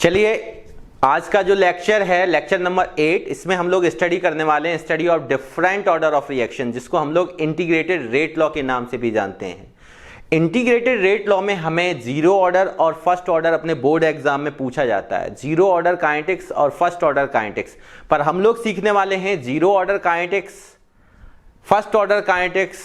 चलिए आज का जो लेक्चर है लेक्चर नंबर 8, इसमें हम लोग स्टडी करने वाले हैं study of different order of reaction, जिसको हम लोग इंटीग्रेटेड रेट लॉ के नाम से भी जानते हैं। इंटीग्रेटेड रेट लॉ में हमें जीरो ऑर्डर और फर्स्ट ऑर्डर अपने बोर्ड एग्जाम में पूछा जाता है, जीरो ऑर्डर काइनेटिक्स और फर्स्ट ऑर्डर काइनेटिक्स। पर हम लोग सीखने वाले हैं zero order kinetics, first order kinetics,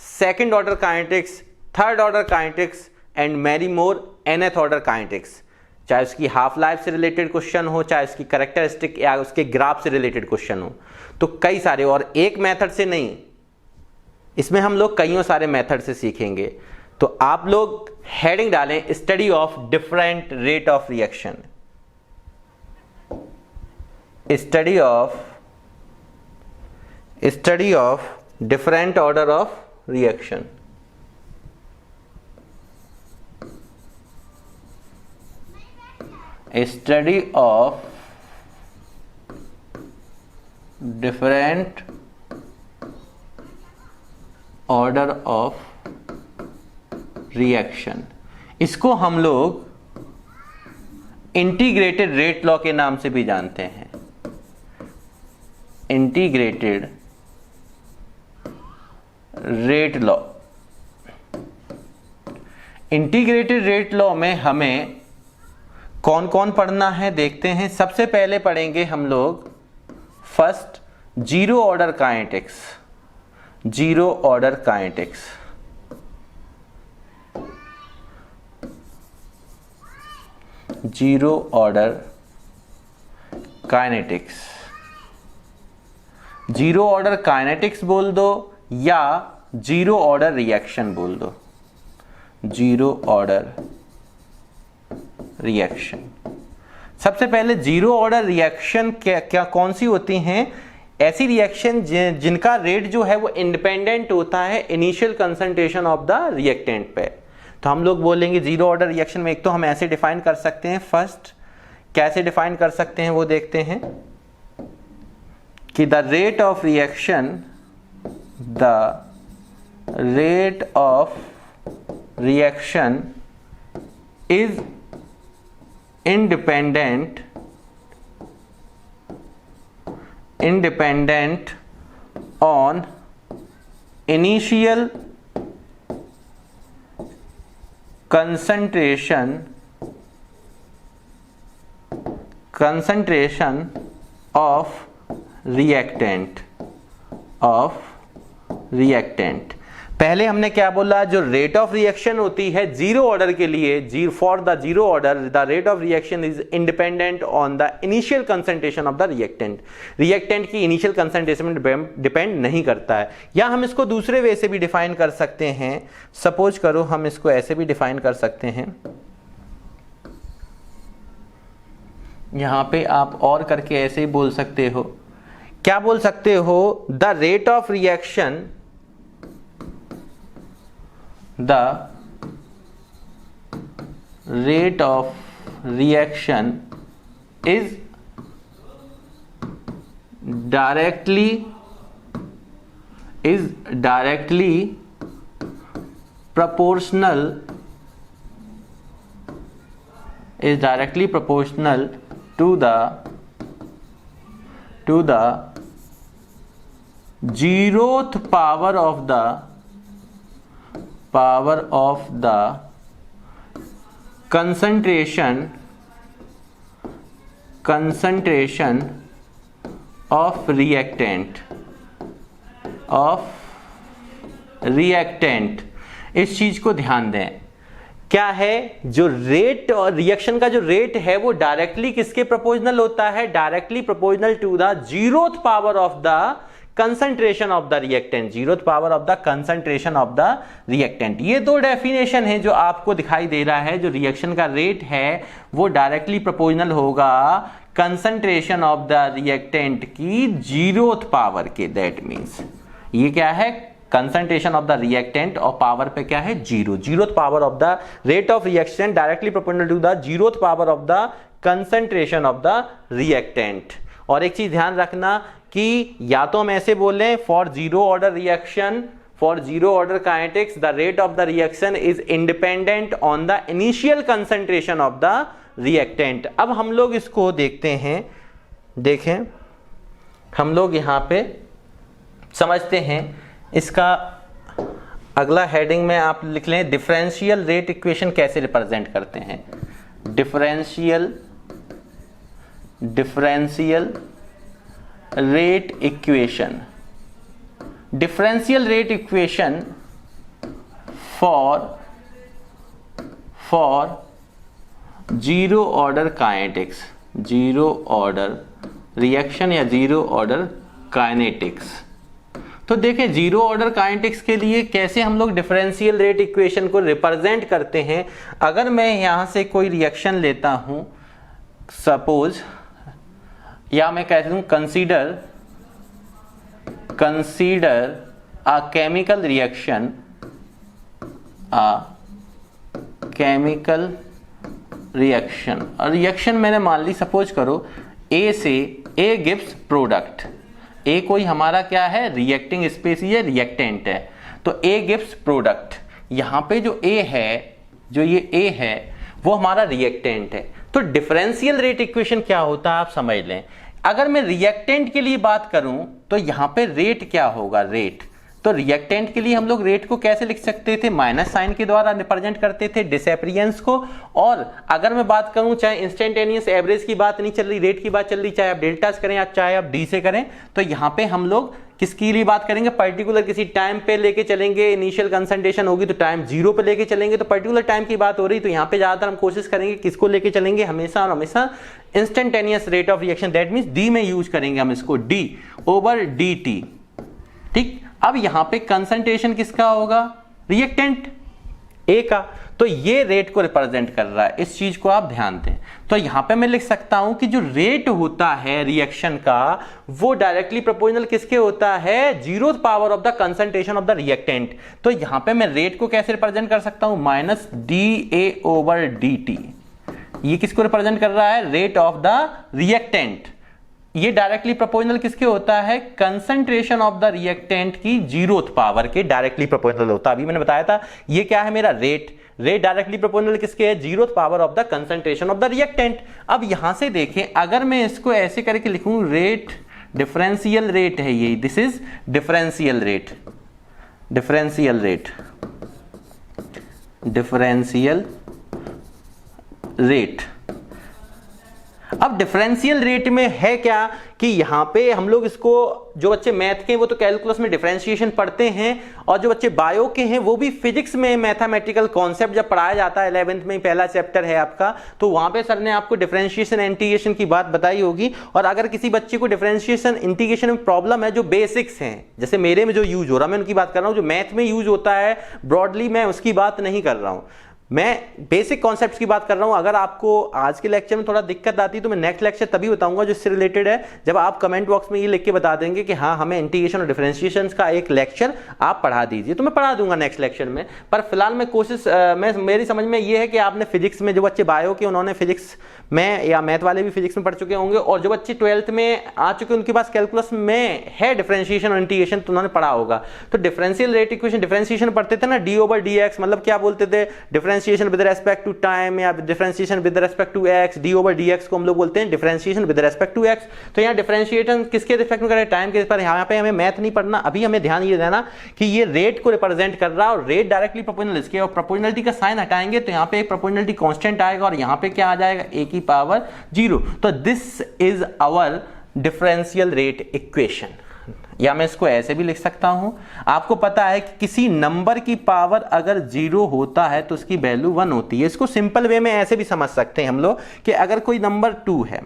second order kinetics, third order kinetics and many more nth order kinetics. चाहे उसकी हाफ लाइफ से रिलेटेड क्वेश्चन हो, चाहे उसकी कैरेक्टरिस्टिक या उसके ग्राफ से रिलेटेड क्वेश्चन हो, तो कई सारे, और एक मेथड से नहीं, इसमें हम लोग कईयों सारे मेथड से सीखेंगे। तो आप लोग हेडिंग डालें study of different rate of reaction, study of different order of reaction. Study of different order of reaction, इसको हम लोग इंटीग्रेटेड रेट लॉ के नाम से भी जानते हैं। Integrated rate law, integrated rate law में हमें कौन कौन पढ़ना है देखते हैं। सबसे पहले पढ़ेंगे हम लोग first zero order kinetics, zero order kinetics. Zero order kinetics, zero order kinetics बोल दो या जीरो ऑर्डर रिएक्शन बोल दो। जीरो ऑर्डर रिएक्शन, सबसे पहले जीरो ऑर्डर रिएक्शन क्या कौन सी होती हैं? ऐसी रिएक्शन जिनका रेट जो है वो इंडिपेंडेंट होता है initial concentration of the reactant पे। तो हम लोग बोलेंगे जीरो ऑर्डर रिएक्शन में एक तो हम ऐसे डिफाइन कर सकते हैं, फर्स्ट कैसे डिफाइन कर सकते हैं वो देखते हैं कि the rate of reaction, the rate of reaction is independent on initial concentration of reactant। पहले हमने क्या बोला, जो रेट ऑफ रिएक्शन होती है जीरो ऑर्डर के लिए, for the zero order the rate of reaction is independent on the initial concentration of the reactant. Reactant की इनिशियल कंसंट्रेशन में डिपेंड नहीं करता है। या हम इसको दूसरे वे से भी डिफाइन कर सकते हैं। सपोज करो हम इसको ऐसे भी डिफाइन कर सकते हैं, यहां पे आप और करके ऐसे ही बोल सकते हो। क्या बोल सकते हो? The rate of reaction, the rate of reaction is directly proportional to the zeroth power of the concentration of reactant। इस चीज को ध्यान दें, क्या है, जो रेट और रिएक्शन का जो रेट है वो डायरेक्टली किसके प्रोपोर्शनल होता है? Directly proportional to the zeroth power of the concentration of the reactant, zeroth power of the concentration of the reactant. ये दो डेफिनेशन है जो आपको दिखाई दे रहा है। जो रिएक्शन का रेट है वो डायरेक्टली प्रोपोर्शनल होगा कंसंट्रेशन ऑफ द रिएक्टेंट की जीरोथ पावर के। दैट मींस ये क्या है, कंसंट्रेशन ऑफ द रिएक्टेंट और पावर पे क्या है, zero. Zeroth power of the rate of reaction directly proportional to the zeroth power of the concentration of the reactant. और एक चीज ध्यान रखना कि या तो हम ऐसे बोलें for zero order reaction, for zero order kinetics the rate of the reaction is independent on the initial concentration of the reactant। अब हम लोग इसको देखते हैं, देखें हम लोग यहाँ पे समझते हैं। इसका अगला हेडिंग में आप लिख लें डिफरेंशियल रेट इक्वेशन कैसे रिप्रेजेंट करते हैं। Differential rate equation, differential rate equation for zero order kinetics, zero order reaction या zero order kinetics। तो देखें जीरो ऑर्डर काइनेटिक्स के लिए कैसे हम लोग डिफरेंशियल रेट इक्वेशन को रिप्रेजेंट करते हैं। अगर मैं यहां से कोई रिएक्शन लेता हूं, सपोज, या मैं कहता हूं consider a chemical reaction, और रिएक्शन मैंने मान ली सपोज करो A से A गिव्स प्रोडक्ट। A कोई हमारा क्या है, रिएक्टिंग स्पीशीज है, रिएक्टेंट है। तो A गिव्स प्रोडक्ट, यहाँ पे जो A है, जो ये A है वो हमारा रिएक्टेंट है। तो डिफरेंशियल रेट इक्वेशन क्या होता है आप समझ लें। अगर मैं रिएक्टेंट के लिए बात करूं तो यहां पे रेट क्या होगा, रेट। तो रिएक्टेंट के लिए हम लोग रेट को कैसे लिख सकते थे, माइनस साइन के द्वारा रिप्रेजेंट करते थे डिसएपरियंस को। और अगर मैं बात करूं, चाहे इंस्टेंटेनियस एवरेज की बात नहीं चल रही, रेट की बात चल रही, चाहे आप डेल्टा से करें या चाहे आप डी से करें, तो यहां पे हम लोग किसके लिए बात करेंगे, पर्टिकुलर किसी टाइम पे लेके चलेंगे। इनिशियल कंसंट्रेशन होगी तो टाइम जीरो पे लेके चलेंगे, तो पर्टिकुलर टाइम की बात हो रही, तो यहाँ पे ज्यादातर हम कोशिश करेंगे किसको लेके चलेंगे, हमेशा और हमेशा instantaneous rate of reaction, that means D में यूज करेंगे हम इसको, डी ओवर डी टी। ठीक, अब यहां पे कंसंट्रेशन किसका होगा, रिएक्टेंट ए का। तो ये रेट को रिप्रेजेंट कर रहा है, इस चीज को आप ध्यान दें। तो यहां पे मैं लिख सकता हूं कि जो रेट होता है रिएक्शन का वो डायरेक्टली प्रोपोर्शनल किसके होता है, zeroth power of the concentration of the reactant. तो यहां पे मैं रेट को कैसे रिप्रेजेंट कर सकता हूं, minus D A over D T. ये किसको रिप्रेजेंट कर रहा है, रेट ऑफ द रिएक्टेंट। ये डायरेक्टली प्रोपोर्शनल किसके होता है, कंसंट्रेशन ऑफ द रिएक्टेंट की जीरोथ पावर के डायरेक्टली प्रोपोर्शनल होता है। अभी मैंने बताया था ये क्या है मेरा रेट, रेट डायरेक्टली प्रोपोर्शनल किसके है, zeroth power of the concentration of the reactant. अब यहां से देखें, अगर मैं इसको ऐसे करके लिखूं, रेट डिफरेंशियल रेट है ये, this is differential rate, differential rate, differential rate. अब डिफरेंशियल रेट में है क्या कि यहां पे हम लोग इसको, जो बच्चे मैथ के वो तो कैलकुलस में डिफरेंशिएशन पढ़ते हैं, और जो बच्चे बायो के हैं वो भी फिजिक्स में मैथमेटिकल कॉन्सेप्ट जब पढ़ाया जाता है 11th में, पहला चैप्टर है आपका, तो वहां पे सर ने आपको डिफरेंशिएशन इंटीग्रेशन की बात बताई होगी। और अगर किसी बच्चे को डिफरेंशिएशन इंटीग्रेशन में प्रॉब्लम है, जो बेसिक्स हैं, जैसे मेरे में जो यूज हो रहा है मैं उनकी बात कर रहा हूं, जो मैथ में यूज होता है ब्रॉडली मैं उसकी बात नहीं कर रहा हूं, मैं बेसिक कॉन्सेप्ट्स की बात कर रहा हूं। अगर आपको आज के लेक्चर में थोड़ा दिक्कत आती है तो मैं नेक्स्ट लेक्चर तभी बताऊंगा जो इससे रिलेटेड है, जब आप कमेंट बॉक्स में ये लिख के बता देंगे कि हाँ हमें इंटीग्रेशन और डिफरेंशिएशन का एक लेक्चर आप पढ़ा दीजिए, तो मैं पढ़ा दूंगा नेक्स्ट लेक्चर में। पर फिलहाल मैं कोशिश, मेरी समझ में ये है कि आपने फिजिक्स में, जो बच्चे बायो के उन्होंने फिजिक्स में या मैथ वाले भी फिजिक्स में पढ़ चुके होंगे, और जो बच्चे 12th में आ चुके उनके पास कैलकुलस में है डिफरेंशिएशन और इंटीग्रेशन, तो उन्होंने पढ़ा होगा। तो डिफरेंशियल रेट इक्वेशन, डिफरेंशिएशन पढ़ते थे ना, डी ओवर डी एक्स, मतलब क्या बोलते थे, differentiation with respect to time या differentiation with respect to x, d over d x को हम लोग बोलते हैं differentiation with respect to x. तो यहाँ डिफरेंशिएशन किसके रिस्पेक्ट में करें, टाइम के रिस्पेक्ट। यहाँ पे हमें मैथ नहीं पढ़ना, अभी हमें ध्यान ये देना कि ये रेट को रिप्रेजेंट कर रहा है, और रेट डायरेक्टली प्रोपोर्शनल इसके, और प्रोपोर्शनलिटी का साइन हटाएंगे तो यहाँ पे एक प्रोपोर्शनलिटी कांस्टेंट आएगा, और यहाँ पे क्या आ जाएगा, ए की पावर 0। तो this is our differential rate equation, या मैं इसको ऐसे भी लिख सकता हूं। आपको पता है कि किसी नंबर की पावर अगर 0 होता है तो उसकी वैल्यू 1 होती है। इसको सिंपल वे में ऐसे भी समझ सकते हैं हम लोग कि अगर कोई नंबर 2 है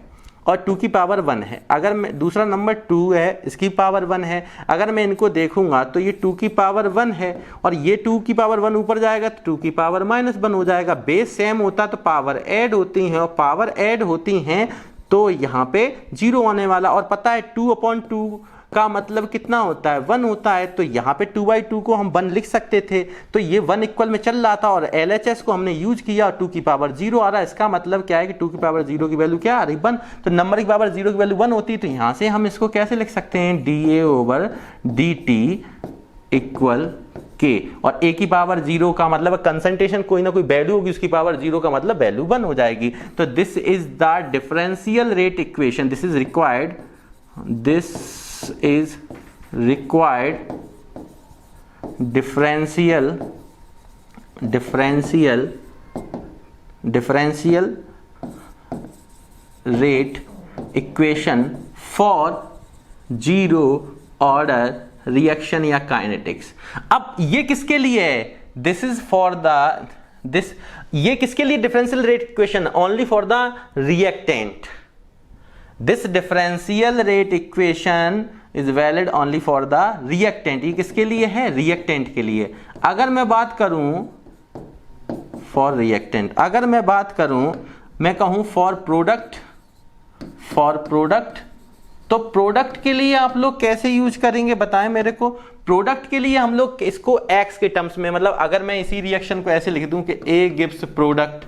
और 2 की पावर 1 है, अगर मैं दूसरा नंबर 2 है, इसकी पावर 1 है, अगर मैं इनको देखूंगा तो ये 2 की पावर 1 है, और ये 2 की पावर 1 ऊपर जाएगा तो 2 की पावर -1 हो जाएगा। बेस सेम होता तो पावर ऐड होती हैं, और पावर ऐड होती हैं तो यहाँ पे 0 आने वाला। और पता है 2/2 का मतलब कितना होता है, 1 होता है, तो यहाँ पे 2/2 को हम 1 लिख सकते थे, तो ये 1 इक्वल में चल रहा था, और LHS को हमने यूज किया और 2 की पावर 0 आ रहा है। इसका मतलब क्या है कि 2 की पावर 0 की वैल्यू क्या आ रही, 1। तो नंबर की पावर 0 की वैल्यू 1 होती है, तो यहाँ से हम इसको कैसे लिख सकते हैं, DA ओवर DT इक्वल के, और a की पावर 0 का मतलब कंसंट्रेशन कोई ना कोई वैल्यू होगी, उसकी पावर 0 का मतलब वैल्यू 1 हो जाएगी। तो this is the differential rate equation, this is required differential rate equation for zero order reaction या काइनेटिक्स। अब ये किसके लिए है? दिस इज फॉर दिस, ये किसके लिए differential rate equation? Only for the reactant. This differential rate equation is valid only for the reactant. ये किसके लिए है? रिएक्टेंट के लिए। अगर मैं बात करूं फॉर रिएक्टेंट, अगर मैं बात करूं, मैं कहूं फॉर प्रोडक्ट, तो प्रोडक्ट के लिए आप लोग कैसे यूज करेंगे बताएं मेरे को। प्रोडक्ट के लिए हम लोग इसको एक्स के टर्म्स में, मतलब अगर मैं इसी रिएक्शन को ऐसे लिख दूं कि ए गिव्स प्रोडक्ट,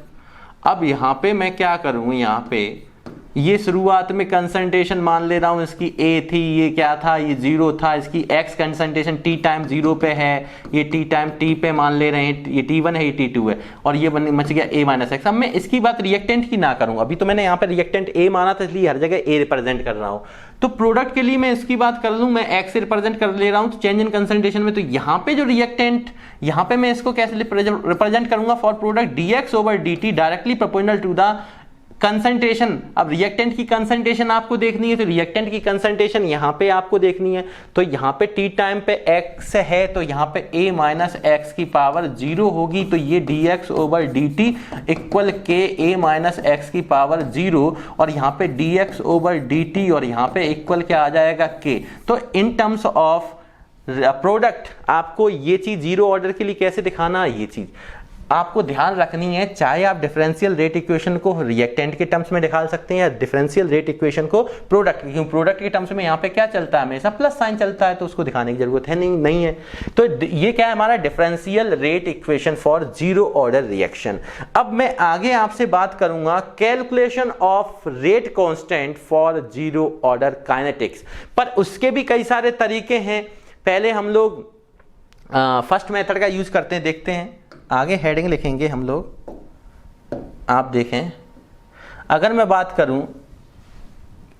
अब यहां पे मैं क्या करूं, यहां पे ये शुरुआत में कंसंट्रेशन मान ले रहा हूं इसकी ए थी, ये क्या था, ये 0 था, इसकी एक्स कंसंट्रेशन टी टाइम 0 पे है, ये टी टाइम टी पे मान ले रहे हैं, ये T1 है, ये T2 है, और ये मच गया A माइनस एक्स। अब मैं इसकी बात रिएक्टेंट की ना करूं, अभी तो मैंने यहाँ पे रिएक्टेंट A माना था, इसलिए हर जगह A रिप्रेजेंट कर रहा हूं। तो प्रोडक्ट के लिए मैं इसकी बात कर लूं, मैं एक्स से रिप्रेजेंट कर ले रहा हूं, तो चेंज इन कंसंट्रेशन में, तो यहाँ पे जो रिएक्टेंट, यहाँ पे मैं इसको कैसे रिप्रेजेंट करूंगा? For product dx/dt directly proportional to the concentration. अब रिएक्टेंट की कंसंट्रेशन आपको देखनी है, तो रिएक्टेंट की कंसंट्रेशन यहां पे आपको देखनी है, तो यहां पे टी टाइम पे x है, तो यहां पे a माइनस एक्स की पावर 0 होगी, तो ये dx/dt इक्वल के a माइनस एक्स की पावर 0, और यहां पे dx/dt और यहां पे इक्वल क्या आ जाएगा k। तो इन टर्म्स ऑफ प्रोडक्ट आपको ये चीज जीरो ऑर्डर के लिए कैसे दिखाना, ये चीज आपको ध्यान रखनी है। चाहे आप डिफरेंशियल रेट इक्वेशन को रिएक्टेंट के टर्म्स में दिखा सकते हैं, या डिफरेंशियल रेट इक्वेशन को प्रोडक्ट, क्योंकि प्रोडक्ट के टर्म्स में यहाँ पे क्या चलता है, हमेशा प्लस साइन चलता है, तो उसको दिखाने की जरूरत है नहीं है। तो ये क्या है हमारा differential rate equation for zero order reaction. अब मैं आगे आपसे बात करूंगा calculation of rate constant for zero order kinetics, पर उसके भी कई सारे तरीके हैं। पहले हम लोग फर्स्ट मेथड का यूज करते हैं, देखते हैं। आगे हेडिंग लिखेंगे हम लोग, आप देखें। अगर मैं बात करूं,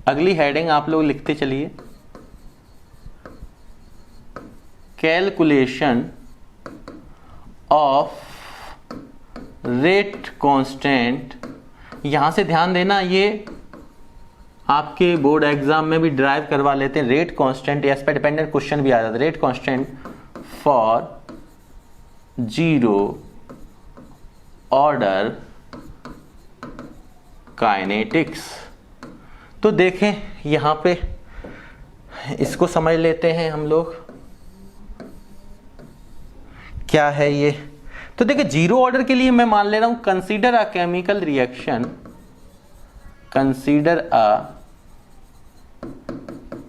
अगली हेडिंग आप लोग लिखते चलिए, कैलकुलेशन ऑफ रेट कांस्टेंट। यहां से ध्यान देना, ये आपके बोर्ड एग्जाम में भी ड्राइव करवा लेते हैं। रेट कांस्टेंट, एस पे डिपेंडेंट क्वेश्चन भी आ जाता है। Rate constant for zero order kinetics. तो देखें यहां पे, इसको समझ लेते हैं हम लोग, क्या है ये। तो देखिए जीरो ऑर्डर के लिए मैं मान ले रहा हूं consider a chemical reaction, consider a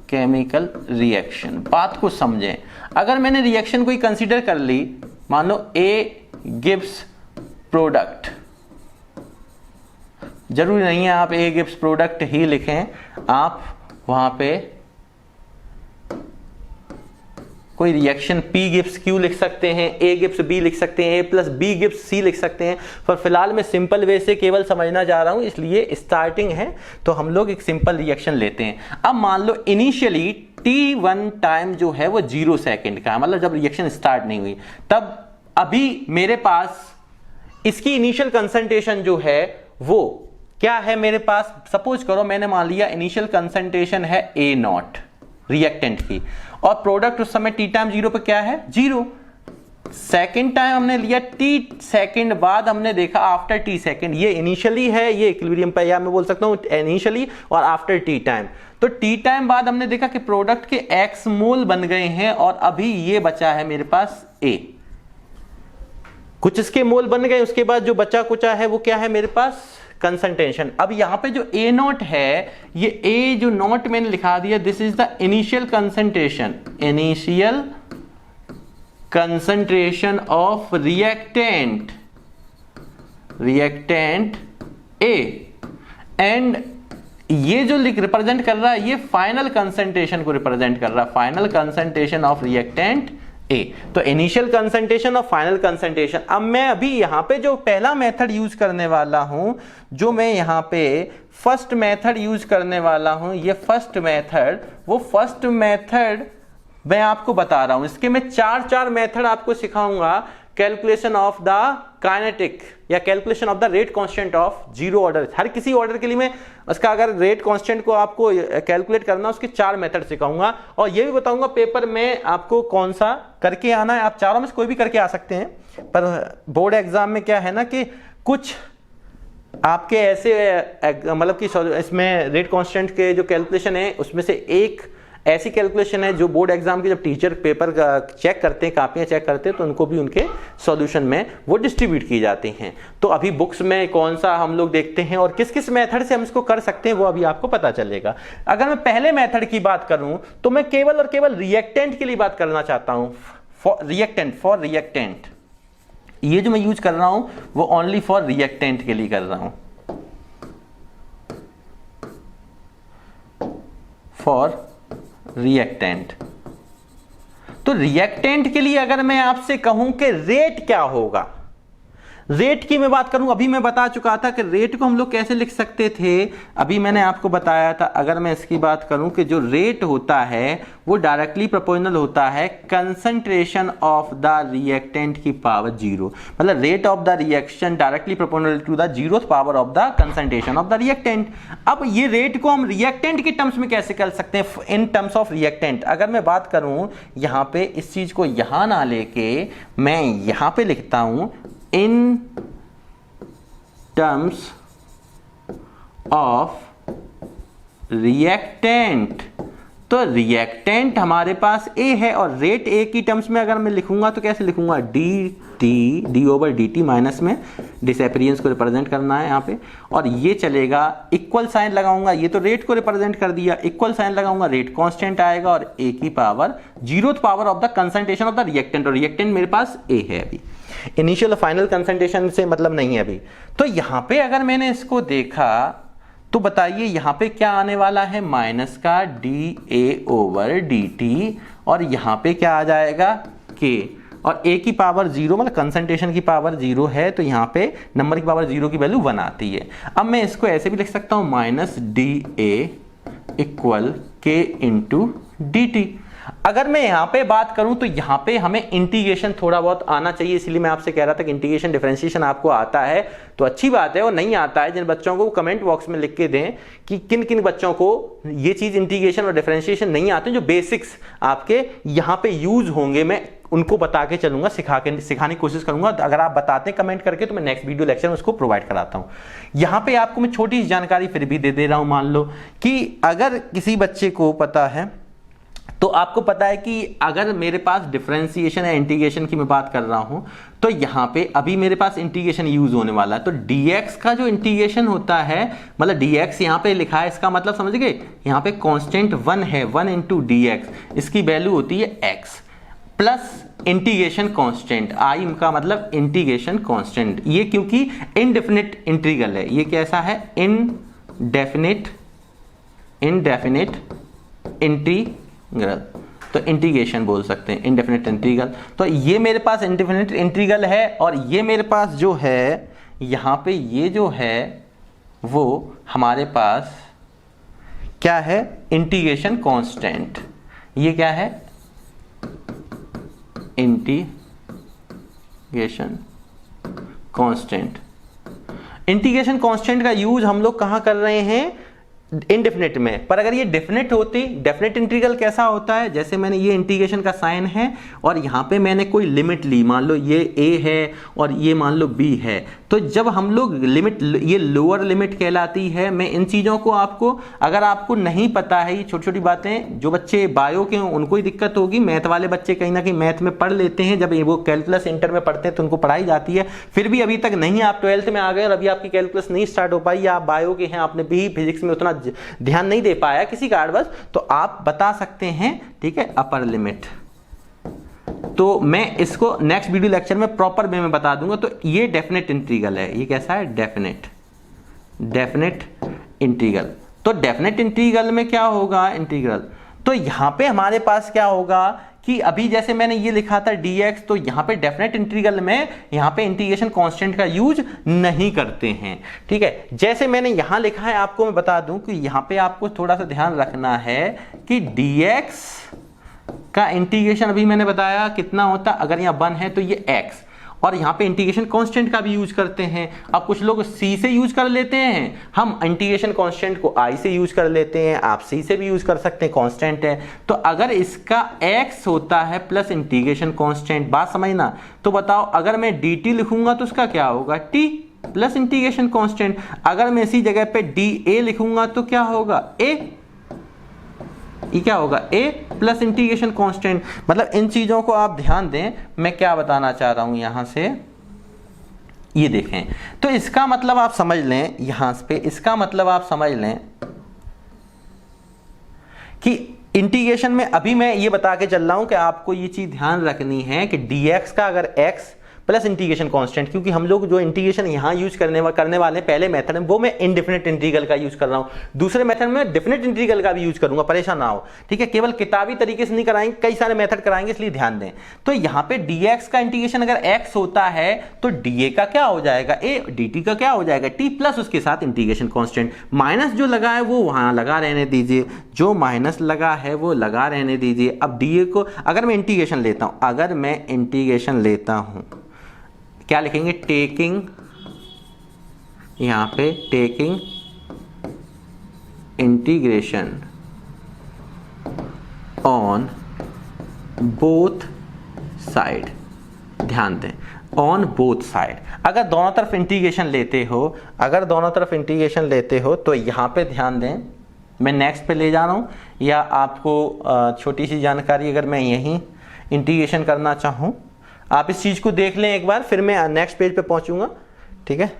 chemical reaction. बात को समझें, अगर मैंने रिएक्शन को ही कंसीडर कर ली, मान लो ए गिव्स प्रोडक्ट, जरूरी नहीं है आप ए गिव्स प्रोडक्ट ही लिखें, आप वहां पे कोई रिएक्शन पी गिव्स क्यू लिख सकते हैं, ए गिव्स बी लिख सकते हैं, ए प्लस बी गिव्स सी लिख सकते हैं। पर फिलहाल मैं सिंपल वे से केवल समझना जा रहा हूं, इसलिए स्टार्टिंग है तो हम लोग एक सिंपल रिएक्शन लेते हैं। अब मान लो इनिशियली T1 टाइम जो है वो 0 सेकेंड का है, मतलब जब रिएक्शन स्टार्ट नहीं हुई, तब अभी मेरे पास इसकी इनिशियल कंसंट्रेशन जो है वो क्या है मेरे पास। सपोज करो मैंने मान लिया इनिशियल कंसंट्रेशन है A0 रिएक्टेंट की, और प्रोडक्ट उस समय टी टाइम 0 पे क्या है, 0। सेकेंड टाइम हमने लिया T सेकेंड बाद, हमने देखा आफ्टर T सेकेंड, ये इनिशियली है, ये इक्विलिब्रियम पे, या मैं बोल सकता हूं इनिशियली और आफ्टर T टाइम। तो T टाइम बाद हमने देखा कि प्रोडक्ट के X मोल बन गए हैं, और अभी ये बचा है मेरे पास A, कुछ इसके मोल बन गए, उसके बाद जो बचा कुचा है वो क्या है मेरे पास, कंसंट्रेशन। अब यहां पे जो A0 है, ये A जो नोट मैंने लिखा दिया, this is the initial concentration, initial concentration of reactant A, and ये जो रिप्रेजेंट कर रहा है, ये फाइनल कंसंट्रेशन को रिप्रेजेंट कर रहा है, final concentration of reactant A. तो इनिशियल कंसंट्रेशन और फाइनल कंसंट्रेशन। अब मैं अभी यहां पे जो पहला मेथड यूज करने वाला हूं, जो मैं यहां पे फर्स्ट मेथड यूज करने वाला हूं, ये फर्स्ट मेथड मैं आपको बता रहा हूं। इसके मैं चार मेथड आपको सिखाऊंगा। कैलकुलेशन ऑफ द काइनेटिक या calculation of the rate constant of zero order. हर किसी ऑर्डर के लिए मैं उसका अगर रेट कांस्टेंट को आपको कैलकुलेट करना, उसके 4 मेथड सिखाऊंगा और ये भी बताऊंगा पेपर में आपको कौन सा करके आना है। आप चारों में से कोई भी करके आ सकते हैं, पर बोर्ड एग्जाम में क्या है ना कि कुछ आपके ऐसे मतलब कि इसमें रेट कांस्टेंट के जो कैलकुलेशन है उसमें से एक ऐसी कैलकुलेशन है जो बोर्ड एग्जाम के जब टीचर पेपर का चेक करते हैं, कापियां चेक करते हैं, तो उनको भी उनके सॉल्यूशन में वो डिस्ट्रीब्यूट की जाती हैं। तो अभी बुक्स में कौन सा हम लोग देखते हैं और किस किस मेथड से हम इसको कर सकते हैं वो अभी आपको पता चलेगा। अगर मैं पहले मेथड की बात करूं तो मैं केवल और केवल रिएक्टेंट के लिए बात करना चाहता हूं। फॉर रिएक्टेंट ये जो मैं यूज कर रहा हूं वो ओनली फॉर रिएक्टेंट के लिए कर रहा हूं। For reactant. तो रिएक्टेंट के लिए अगर मैं आपसे कहूं कि रेट क्या होगा, रेट की मैं बात करूं, अभी मैं बता चुका था कि रेट को हम लोग कैसे लिख सकते थे। अभी मैंने आपको बताया था, अगर मैं इसकी बात करूं कि जो रेट होता है वो डायरेक्टली प्रोपोर्शनल होता है कंसंट्रेशन ऑफ द रिएक्टेंट की पावर 0। मतलब rate of the reaction directly proportional to the 0th power of the concentration of the reactant. अब ये रेट को हम रिएक्टेंट के टर्म्स में कैसे कर सकते हैं, इन टर्म्स ऑफ रिएक्टेंट। अगर मैं बात करूं यहां पे इस चीज को यहां ना लेके मैं यहां पे लिखता हूं in terms of reactant। तो रिएक्टेंट हमारे पास A है और रेट A की टर्म्स में अगर मैं लिखूंगा तो कैसे लिखूंगा, D over D T, minus में डिसएपरियंस को रिप्रेजेंट करना है यहाँ पे, और ये चलेगा इक्वल साइन लगाऊंगा, ये तो रेट को रिप्रेजेंट कर दिया, इक्वल साइन लगाऊंगा, रेट कांस्टेंट आएगा और A की power 0th power of the concentration of the reactant, और रिएक्टेंट मेरे पास A है। अभी इनिशियल फाइनल कंसंट्रेशन से मतलब नहीं है अभी। तो यहां पे अगर मैंने इसको देखा तो बताइए यहां पे क्या आने वाला है, माइनस का D A over D T, और यहां पे क्या आ जाएगा के, और ए की पावर 0 मतलब कंसंट्रेशन की पावर 0 है, तो यहां पे नंबर की पावर 0 की वैल्यू 1 आती है। अब मैं इसको ऐसे भी लिख सकता हूं, माइनस डी ए इक्वल के इंटू डी टी। अगर मैं यहां पे बात करूं तो यहां पे हमें इंटीग्रेशन थोड़ा बहुत आना चाहिए, इसलिए मैं आपसे कह रहा था कि इंटीग्रेशन डिफरेंशिएशन आपको आता है तो अच्छी बात है, और नहीं आता है जिन बच्चों को कमेंट बॉक्स में लिख के दें कि किन किन बच्चों को ये चीज इंटीग्रेशन और डिफरेंशिएशन नहीं आते, जो बेसिक्स आपके यहां पे यूज होंगे, मैं उनको बता के चलूंगा, सिखाने की कोशिश करूंगा। अगर आप बताते हैं कमेंट करके तो मैं नेक्स्ट वीडियो लेक्चर में उसको प्रोवाइड कराता हूं। यहां पे आपको मैं छोटी सी जानकारी फिर भी दे रहा हूं। मान लो कि अगर किसी बच्चे को पता है, तो आपको पता है कि अगर मेरे पास डिफरेंशिएशन या इंटीग्रेशन की मैं बात कर रहा हूं तो यहां पे अभी मेरे पास इंटीग्रेशन यूज होने वाला है। तो dx का जो इंटीग्रेशन होता है, मतलब dx यहां पे लिखा है, इसका मतलब समझ गए, यहां पे कांस्टेंट 1 है, 1 इंटू dx, इसकी वैल्यू होती है x प्लस इंटीग्रेशन कांस्टेंट, आई का मतलब इंटीग्रेशन कांस्टेंट। ये क्योंकि इनडेफिनिट इंटीग्रल है, ये कैसा है, इनडेफिनिट इंटीग्रल, तो इंटीग्रेशन बोल सकते हैं, इंडेफिनिट इंटीग्रल। तो ये मेरे पास इंडेफिनिट इंटीग्रल है, और ये मेरे पास जो है यहां पे ये जो है वो हमारे पास क्या है, इंटीग्रेशन कांस्टेंट। ये क्या है, इंटीग्रेशन कांस्टेंट। इंटीग्रेशन कांस्टेंट का यूज हम लोग कहां कर रहे हैं, इनडेफिनेट में। पर अगर ये डेफिनेट होती, डेफिनेट इंटीग्रल कैसा होता है, जैसे मैंने ये इंटीग्रेशन का साइन है और यहां पे मैंने कोई लिमिट ली, मान लो ये a है और ये मान लो b है, तो जब हम लोग लिमिट, ये लोअर लिमिट कहलाती है। मैं इन चीजों को आपको, अगर आपको नहीं पता है ये छोटी छोटी बातें, जो बच्चे बायो के हैं उनको ही दिक्कत होगी, मैथ वाले बच्चे कहीं ना कहीं मैथ में पढ़ लेते हैं, जब वो कैलकुलस इंटर में पढ़ते हैं तो उनको पढ़ाई जाती है, फिर भी अभी तक नहीं, आप 12th में आ गए और अभी आपकी कैलकुलस नहीं स्टार्ट हो पाई, या आप बायो के हैं, आपने भी फिजिक्स में उतना ध्यान नहीं दे पाया किसी कारणवश, तो आप बता सकते हैं, ठीक है, अपर लिमिट। तो मैं इसको नेक्स्ट वीडियो लेक्चर में प्रॉपर वे में बता दूंगा। तो ये डेफिनेट इंटीग्रल है, ये कैसा है, डेफिनेट इंटीग्रल। तो डेफिनेट इंटीग्रल में क्या होगा, इंटीग्रल, तो यहां पे हमारे पास क्या होगा कि अभी जैसे मैंने ये लिखा था dx, तो यहाँ पे डेफिनेट इंटीग्रल में यहाँ पे इंटीग्रेशन कांस्टेंट का यूज नहीं करते हैं, ठीक है। जैसे मैंने यहाँ लिखा है, आपको मैं बता दूं कि यहाँ पे आपको थोड़ा सा ध्यान रखना है कि dx का इंटीग्रेशन अभी मैंने बताया कितना होता, अगर यहाँ 1 है तो ये x, और यहाँ पे इंटीग्रेशन कांस्टेंट का भी यूज करते हैं। अब कुछ लोग c से यूज कर लेते हैं, हम इंटीग्रेशन कांस्टेंट को i से यूज कर लेते हैं, आप c से भी यूज कर सकते हैं, कांस्टेंट है। तो अगर इसका x होता है प्लस इंटीग्रेशन कांस्टेंट, बात समझना, तो बताओ अगर मैं dt लिखूंगा तो उसका क्या होगा, t प्लस इंटीग्रेशन कांस्टेंट। अगर मैं इसी जगह पे dA लिखूंगा तो क्या होगा, a, ये क्या होगा, a प्लस इंटीग्रेशन कांस्टेंट। मतलब इन चीजों को आप ध्यान दें, मैं क्या बताना चाह रहा हूं यहां से, ये देखें। तो इसका मतलब आप समझ लें, यहां पे इसका मतलब आप समझ लें कि इंटीग्रेशन में अभी मैं ये बता के चल रहा हूं कि आपको ये चीज ध्यान रखनी है कि dx का अगर x प्लस इंटीग्रेशन कांस्टेंट, क्योंकि हम लोग जो इंटीग्रेशन यहां यूज करने वाले हैं पहले मेथड में, वो मैं इनडेफिनेट इंटीग्रल का यूज कर रहा हूं। दूसरे मेथड में डेफिनेट इंटीग्रल का भी यूज करूंगा, परेशान ना हो, ठीक है। केवल किताबी तरीके से नहीं कराएंगे, कई सारे मेथड कराएंगे, इसलिए ध्यान दें। तो यहां पे dx का इंटीग्रेशन अगर x होता है तो dA का क्या हो जाएगा, a, dt का क्या हो जाएगा, t, प्लस उसके साथ इंटीग्रेशन कांस्टेंट। माइनस जो लगा है वो वहां लगा रहने दीजिए, जो माइनस लगा है वो लगा रहने दीजिए। अब dA को अगर मैं इंटीग्रेशन लेता हूं, अगर मैं इंटीग्रेशन लेता हूं, क्या लिखेंगे, टेकिंग, यहां पे taking integration on both side, ध्यान दें, ऑन बोथ साइड। अगर दोनों तरफ इंटीग्रेशन लेते हो, अगर दोनों तरफ इंटीग्रेशन लेते हो तो यहां पे ध्यान दें, मैं नेक्स्ट पे ले जा रहा हूं, या आपको छोटी सी जानकारी, अगर मैं यहीं इंटीग्रेशन करना चाहूं, आप इस चीज को देख लें एक बार, फिर मैं नेक्स्ट पेज पे पहुंचूंगा, ठीक है।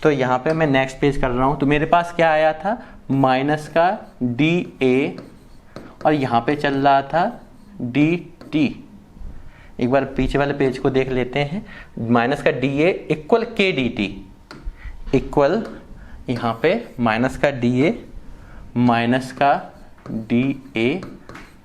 तो यहां पे मैं नेक्स्ट पेज कर रहा हूं, तो मेरे पास क्या आया था, माइनस का dA, और यहां पे चल रहा था dt। एक बार पीछे वाले पेज को देख लेते हैं, माइनस का dA equal k dt, equal यहां पे माइनस का dA माइनस का dA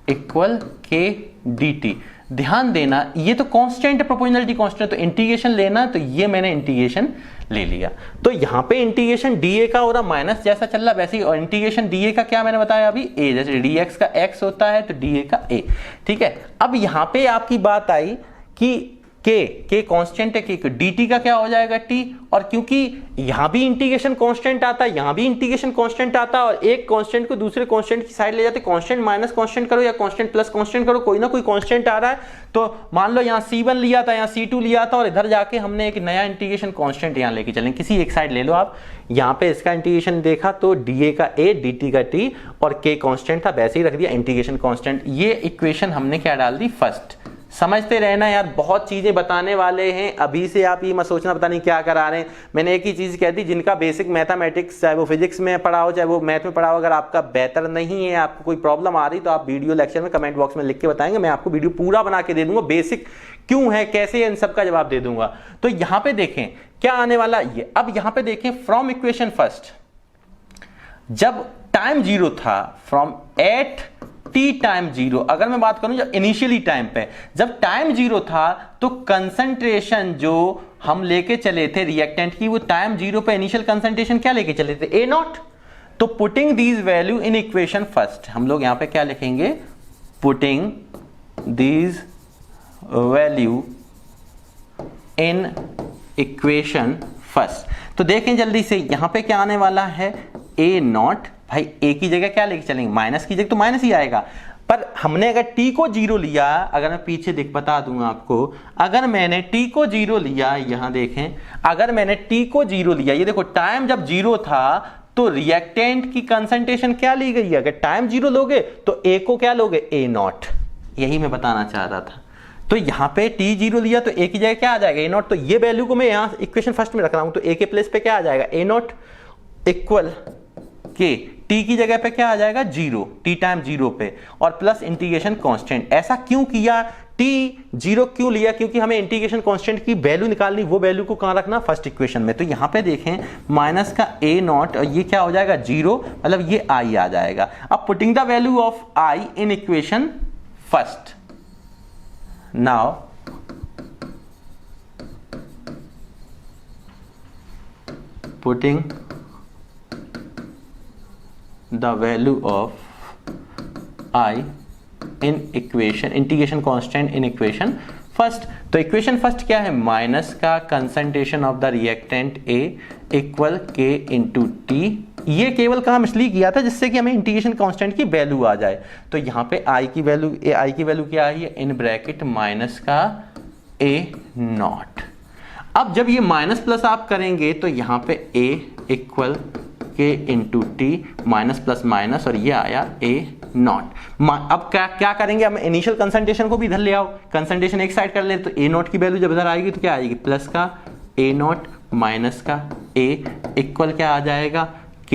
इक्वल k dt। ध्यान देना, ये तो कांस्टेंट है, प्रोपोर्शनलिटी कांस्टेंट, तो इंटीग्रेशन लेना, तो ये मैंने इंटीग्रेशन ले लिया। तो यहां पे इंटीग्रेशन dA का हो रहा माइनस जैसा चल रहा वैसे ही, और इंटीग्रेशन dA का क्या मैंने बताया अभी, a, जैसे dx का x होता है तो dA का a, ठीक है। अब यहां पे आपकी बात आई कि k कांस्टेंट है, k dt का क्या हो जाएगा, t, और क्योंकि यहां भी इंटीग्रेशन कांस्टेंट आता है, यहां भी इंटीग्रेशन कांस्टेंट आता है, और एक कांस्टेंट को दूसरे कांस्टेंट की साइड ले जाते, कांस्टेंट माइनस कांस्टेंट करो या कांस्टेंट प्लस कांस्टेंट करो, कोई ना कोई कांस्टेंट आ रहा है। तो मान लो यहाँ c1 लिया था, यहाँ c2 लिया था, और इधर जाके हमने एक नया इंटीग्रेशन कांस्टेंट यहाँ लेके चलें, किसी एक साइड ले लो आप। यहाँ पे इसका इंटीग्रेशन देखा तो dA का a, dt का t, और k कांस्टेंट था, वैसे ही रख दिया इंटीग्रेशन कांस्टेंट। ये इक्वेशन हमने क्या डाल दी, फर्स्ट। समझते रहना यार, बहुत चीजें बताने वाले हैं, अभी से आप ये मत सोचना पता नहीं क्या करा रहे हैं। मैंने एक ही चीज कह दी, जिनका बेसिक मैथमेटिक्स, चाहे वो फिजिक्स में पढ़ा हो चाहे वो मैथ में पढ़ा हो, अगर आपका बेहतर नहीं है, आपको कोई प्रॉब्लम आ रही, तो आप वीडियो लेक्चर में कमेंट बॉक्स में लिख के बताएंगे, मैं आपको वीडियो पूरा बना के दे दूंगा, बेसिक क्यों है, कैसे है, इन सब का जवाब दे दूंगा। तो यहां पे देखें क्या आने वाला ये, अब यहां पे देखें फ्रॉम इक्वेशन फर्स्ट, जब टाइम जीरो था, from at t time zero, अगर मैं बात करूं जब इनिशियली टाइम पे, जब टाइम जीरो था तो कंसंट्रेशन जो हम लेके चले थे रिएक्टेंट की, वो टाइम जीरो पे इनिशियल कंसंट्रेशन क्या लेके चले थे, a नॉट। तो putting these value in equation first, हम लोग यहां पे क्या लिखेंगे, putting these value in equation first. तो देखें जल्दी से, यहां पे क्या आने वाला है, a नॉट, भाई a की जगह क्या लेके चलेंगे, माइनस की जगह तो माइनस ही आएगा, पर हमने अगर t को जीरो लिया, अगर मैं पीछे बता दूंगा आपको, अगर मैंने t को जीरो लिया, यहां देखें, अगर मैंने t को जीरो लिया, ये देखो टाइम जब जीरो था तो रिएक्टेंट की कंसंट्रेशन क्या ली गई है, अगर टाइम जीरो लोगे तो a को क्या लोगे, a नॉट, यही मैं बताना चाह रहा था। तो यहां पे t जीरो लिया तो a की जगह क्या आ जाएगा, a नॉट। तो ये वैल्यू को मैं यहां इक्वेशन फर्स्ट में रख रहा हूं, तो a के प्लेस पे क्या आ जाएगा, a नॉट इक्वल के, t की जगह पे क्या आ जाएगा, जीरो, t टाइम जीरो पे, और प्लस इंटीग्रेशन कांस्टेंट। ऐसा क्यों किया, t जीरो क्यों लिया, क्योंकि हमें इंटीग्रेशन कांस्टेंट की वैल्यू निकालनी, वो वैल्यू को कहां रखना, फर्स्ट इक्वेशन में। तो यहां पे देखें माइनस का a नॉट, और ये क्या हो जाएगा, जीरो, मतलब ये i आ जाएगा। अब putting the value of i in equation first, now putting the value of I in equation, integration constant in equation first. तो इक्वेशन फर्स्ट क्या है, माइनस का concentration of the reactant A equal K into T. ये केवल काम इसलिए किया था जिससे कि हमें इंटीग्रेशन कांस्टेंट की वैल्यू आ जाए। तो यहाँ पे I की वैल्यू क्या आई है, इन ब्रैकेट माइनस का A नॉट। अब जब ये माइनस प्लस आप करेंगे तो यहाँ पे A equal K into T, minus plus minus, और ये आया A नॉट। अब क्या करेंगे, हम इनिशियल कंसंट्रेशन को भी इधर ले आओ, कंसंट्रेशन एक साइड कर ले, तो A नॉट की वैल्यू जब इधर आएगी तो क्या आएगी, प्लस का A नॉट माइनस का A इक्वल क्या आ जाएगा, K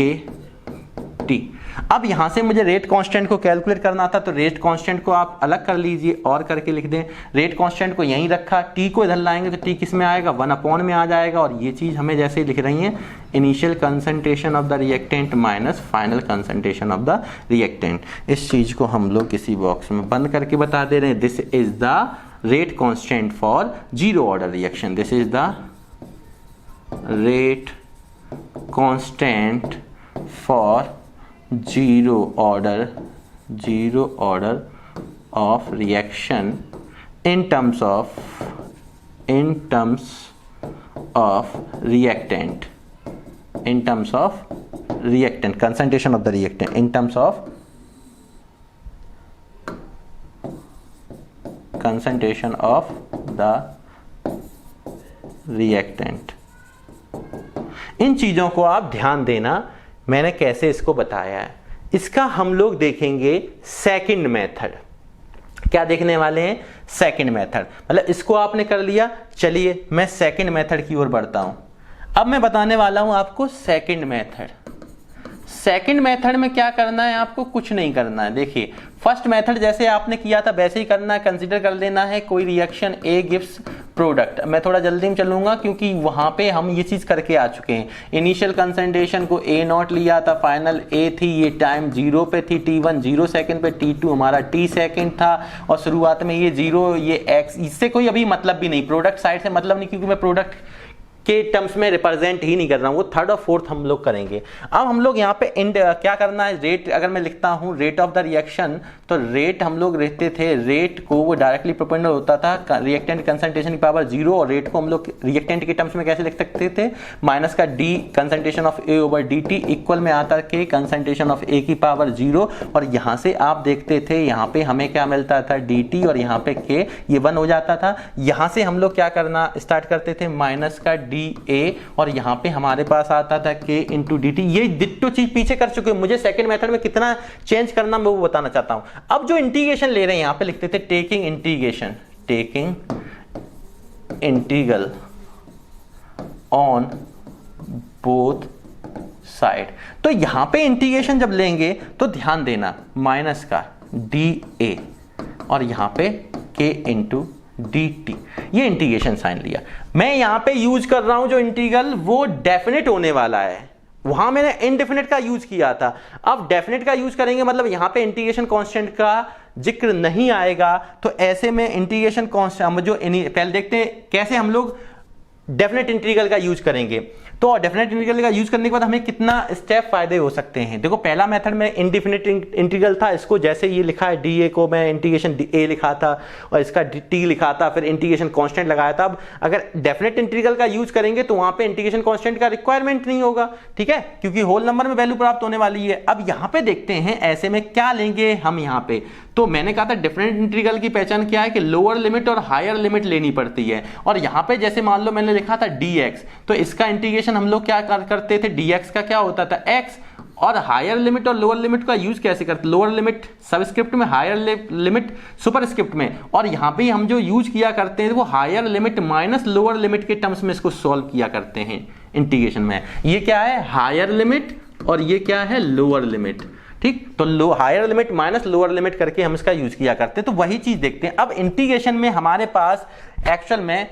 टी। अब यहां से मुझे रेट कांस्टेंट को कैलकुलेट करना था, तो रेट कांस्टेंट को आप अलग कर लीजिए और करके लिख दें। रेट कांस्टेंट को यहीं रखा, टी को इधर लाएंगे तो टी किस में आएगा, 1 में आ जाएगा। और ये चीज हमें जैसे लिख रही है, initial concentration of the reactant minus final concentration of the reactant. इस चीज को हम लोग किसी बॉक्स में बंद करके बता दे रहे हैं, this is the rate constant for zero order reaction, this is the rate constant for zero order of reaction in terms of reactant, concentration of the reactant in terms of concentration of the reactant। इन चीजों को आप ध्यान देना, मैंने कैसे इसको बताया है। इसका हम लोग देखेंगे सेकंड मेथड। क्या देखने वाले हैं, सेकंड मेथड। मतलब इसको आपने कर लिया, चलिए मैं सेकंड मेथड की ओर बढ़ता हूं। अब मैं बताने वाला हूं आपको सेकंड मेथड। सेकंड मेथड में क्या करना है, आपको कुछ नहीं करना है। देखिए फर्स्ट मेथड जैसे आपने किया था वैसे ही करना है। कंसीडर कर लेना है कोई रिएक्शन A गिव्स प्रोडक्ट। मैं थोड़ा जल्दी में चलूंगा क्योंकि वहां पे हम ये चीज करके आ चुके हैं। इनिशियल कंसंट्रेशन को A नॉट लिया था, फाइनल A थी, ये टाइम 0 पे थी, T1 0 सेकंड पे, T2 हमारा T सेकंड था, और शुरुआत में ये 0 ये X, इससे कोई अभी मतलब भी नहीं, प्रोडक्ट साइड से मतलब नहीं, क्योंकि मैं प्रोडक्ट के टर्म्स में रिप्रेजेंट ही नहीं कर रहा हूं, वो थर्ड और फोर्थ हम लोग करेंगे। अब हम लोग यहाँ पे क्या करना है, रेट अगर मैं लिखता हूं रेट ऑफ द रिएक्शन, तो रेट हम लोग रहते थे, रेट को वो डायरेक्टली प्रोपोर्शनल होता था रिएक्टेंट कंसंट्रेशन की पावर 0, और रेट को हम लोग रिएक्टेंट के टर्म्स में कैसे लिख सकते थे, माइनस का D concentration of A over D T equal में आता के कंसंट्रेशन ऑफ ए की पावर 0। और यहां से आप देखते थे यहाँ पे हमें क्या मिलता था, डी टी, और यहाँ पे के, ये 1 हो जाता था। यहां से हम लोग क्या करना स्टार्ट करते थे, माइनस का डी ए, और यहां पे हमारे पास आता था के इंटू डी टी। ये डिट्टो चीज पीछे कर चुके हैं, मुझे सेकंड मेथड में कितना चेंज करना मैं वो बताना चाहता हूं। अब जो इंटीग्रेशन ले रहे हैं, यहां पे लिखते थे taking integral on both side. तो यहां पे इंटीग्रेशन जब लेंगे तो ध्यान देना, माइनस का डी ए और यहां पे के इंटू dt, ये इंटीग्रेशन साइन लिया। मैं यहां पे यूज कर रहा हूं जो इंटीग्रल वो डेफिनेट होने वाला है, वहां मैंने इनडेफिनेट का यूज किया था। अब डेफिनेट का यूज करेंगे मतलब यहां पे इंटीग्रेशन कांस्टेंट का जिक्र नहीं आएगा। तो ऐसे में इंटीग्रेशन कांस्टेंट जो पहले देखते हैं कैसे हम लोग डेफिनेट इंटीग्रल का यूज करेंगे। तो डेफिनेट इंटीग्रल का यूज करने के बाद हमें कितना स्टेप फायदे हो सकते हैं। देखो पहला मेथड में इंडेफिनिट इंटीग्रल था, इसको जैसे ये लिखा है डी को मैं इंटीग्रेशन ए लिखा था और इसका टी लिखा था, फिर इंटीग्रेशन कांस्टेंट लगाया था। अब अगर डेफिनेट इंटीग्रल का यूज करेंगे तो वहां पे इंटीग्रेशन कांस्टेंट का रिक्वायरमेंट नहीं होगा, ठीक है, क्योंकि होल नंबर में वैल्यू प्राप्त होने वाली है। अब यहां पे देखते हैं ऐसे में क्या लेंगे हम यहाँ पे। तो मैंने कहा था डेफिनेट इंटीग्रल की पहचान क्या है कि लोअर लिमिट और हायर लिमिट लेनी पड़ती है। और यहां पे जैसे मान लो मैंने लिखा था dx, तो इसका इंटीग्रेशन हम लोग क्या करते थे, dx का क्या होता था x, और हायर लिमिट और लोअर लिमिट का यूज कैसे करते, लोअर लिमिट सबस्क्रिप्ट में, हायर लिमिट सुपरस्क्रिप्ट में। और यहां पे हम जो यूज किया करते हैं वो higher limit minus lower limit के टर्म्स में इसको सॉल्व किया करते हैं इंटीग्रेशन में। ये क्या है, हायर लिमिट, और ये क्या है, लोअर लिमिट, ठीक। तो higher limit minus lower limit करके हम इसका यूज किया करते हैं। तो वही चीज देखते हैं अब इंटीग्रेशन में हमारे पास एक्चुअल में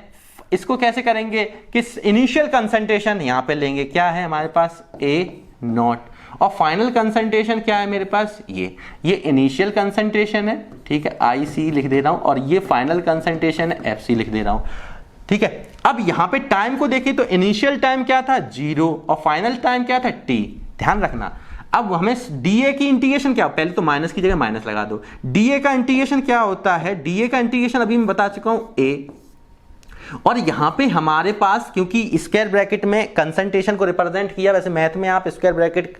इसको कैसे करेंगे कि इनिशियल कंसंट्रेशन यहां पे लेंगे, क्या है हमारे पास ए नॉट, और फाइनल कंसंट्रेशन क्या है मेरे पास, ये इनिशियल कंसंट्रेशन है, ठीक है, IC लिख दे रहा हूं, और ये फाइनल कंसंट्रेशन है, FC लिख दे रहा हूं, ठीक है। अब यहां पे टाइम को देखिए तो इनिशियल टाइम क्या था 0 और फाइनल टाइम क्या था t, ध्यान रखना। अब हमें डीए की इंटीग्रेशन क्या, पहले तो माइनस की जगह माइनस लगा दो, डीए का इंटीग्रेशन क्या होता है, डीए का इंटीग्रेशन अभी मैं बता चुका हूं a, और यहां पे हमारे पास क्योंकि स्क्वायर ब्रैकेट में कंसंट्रेशन को रिप्रेजेंट किया, वैसे मैथ में आप स्क्वायर ब्रैकेट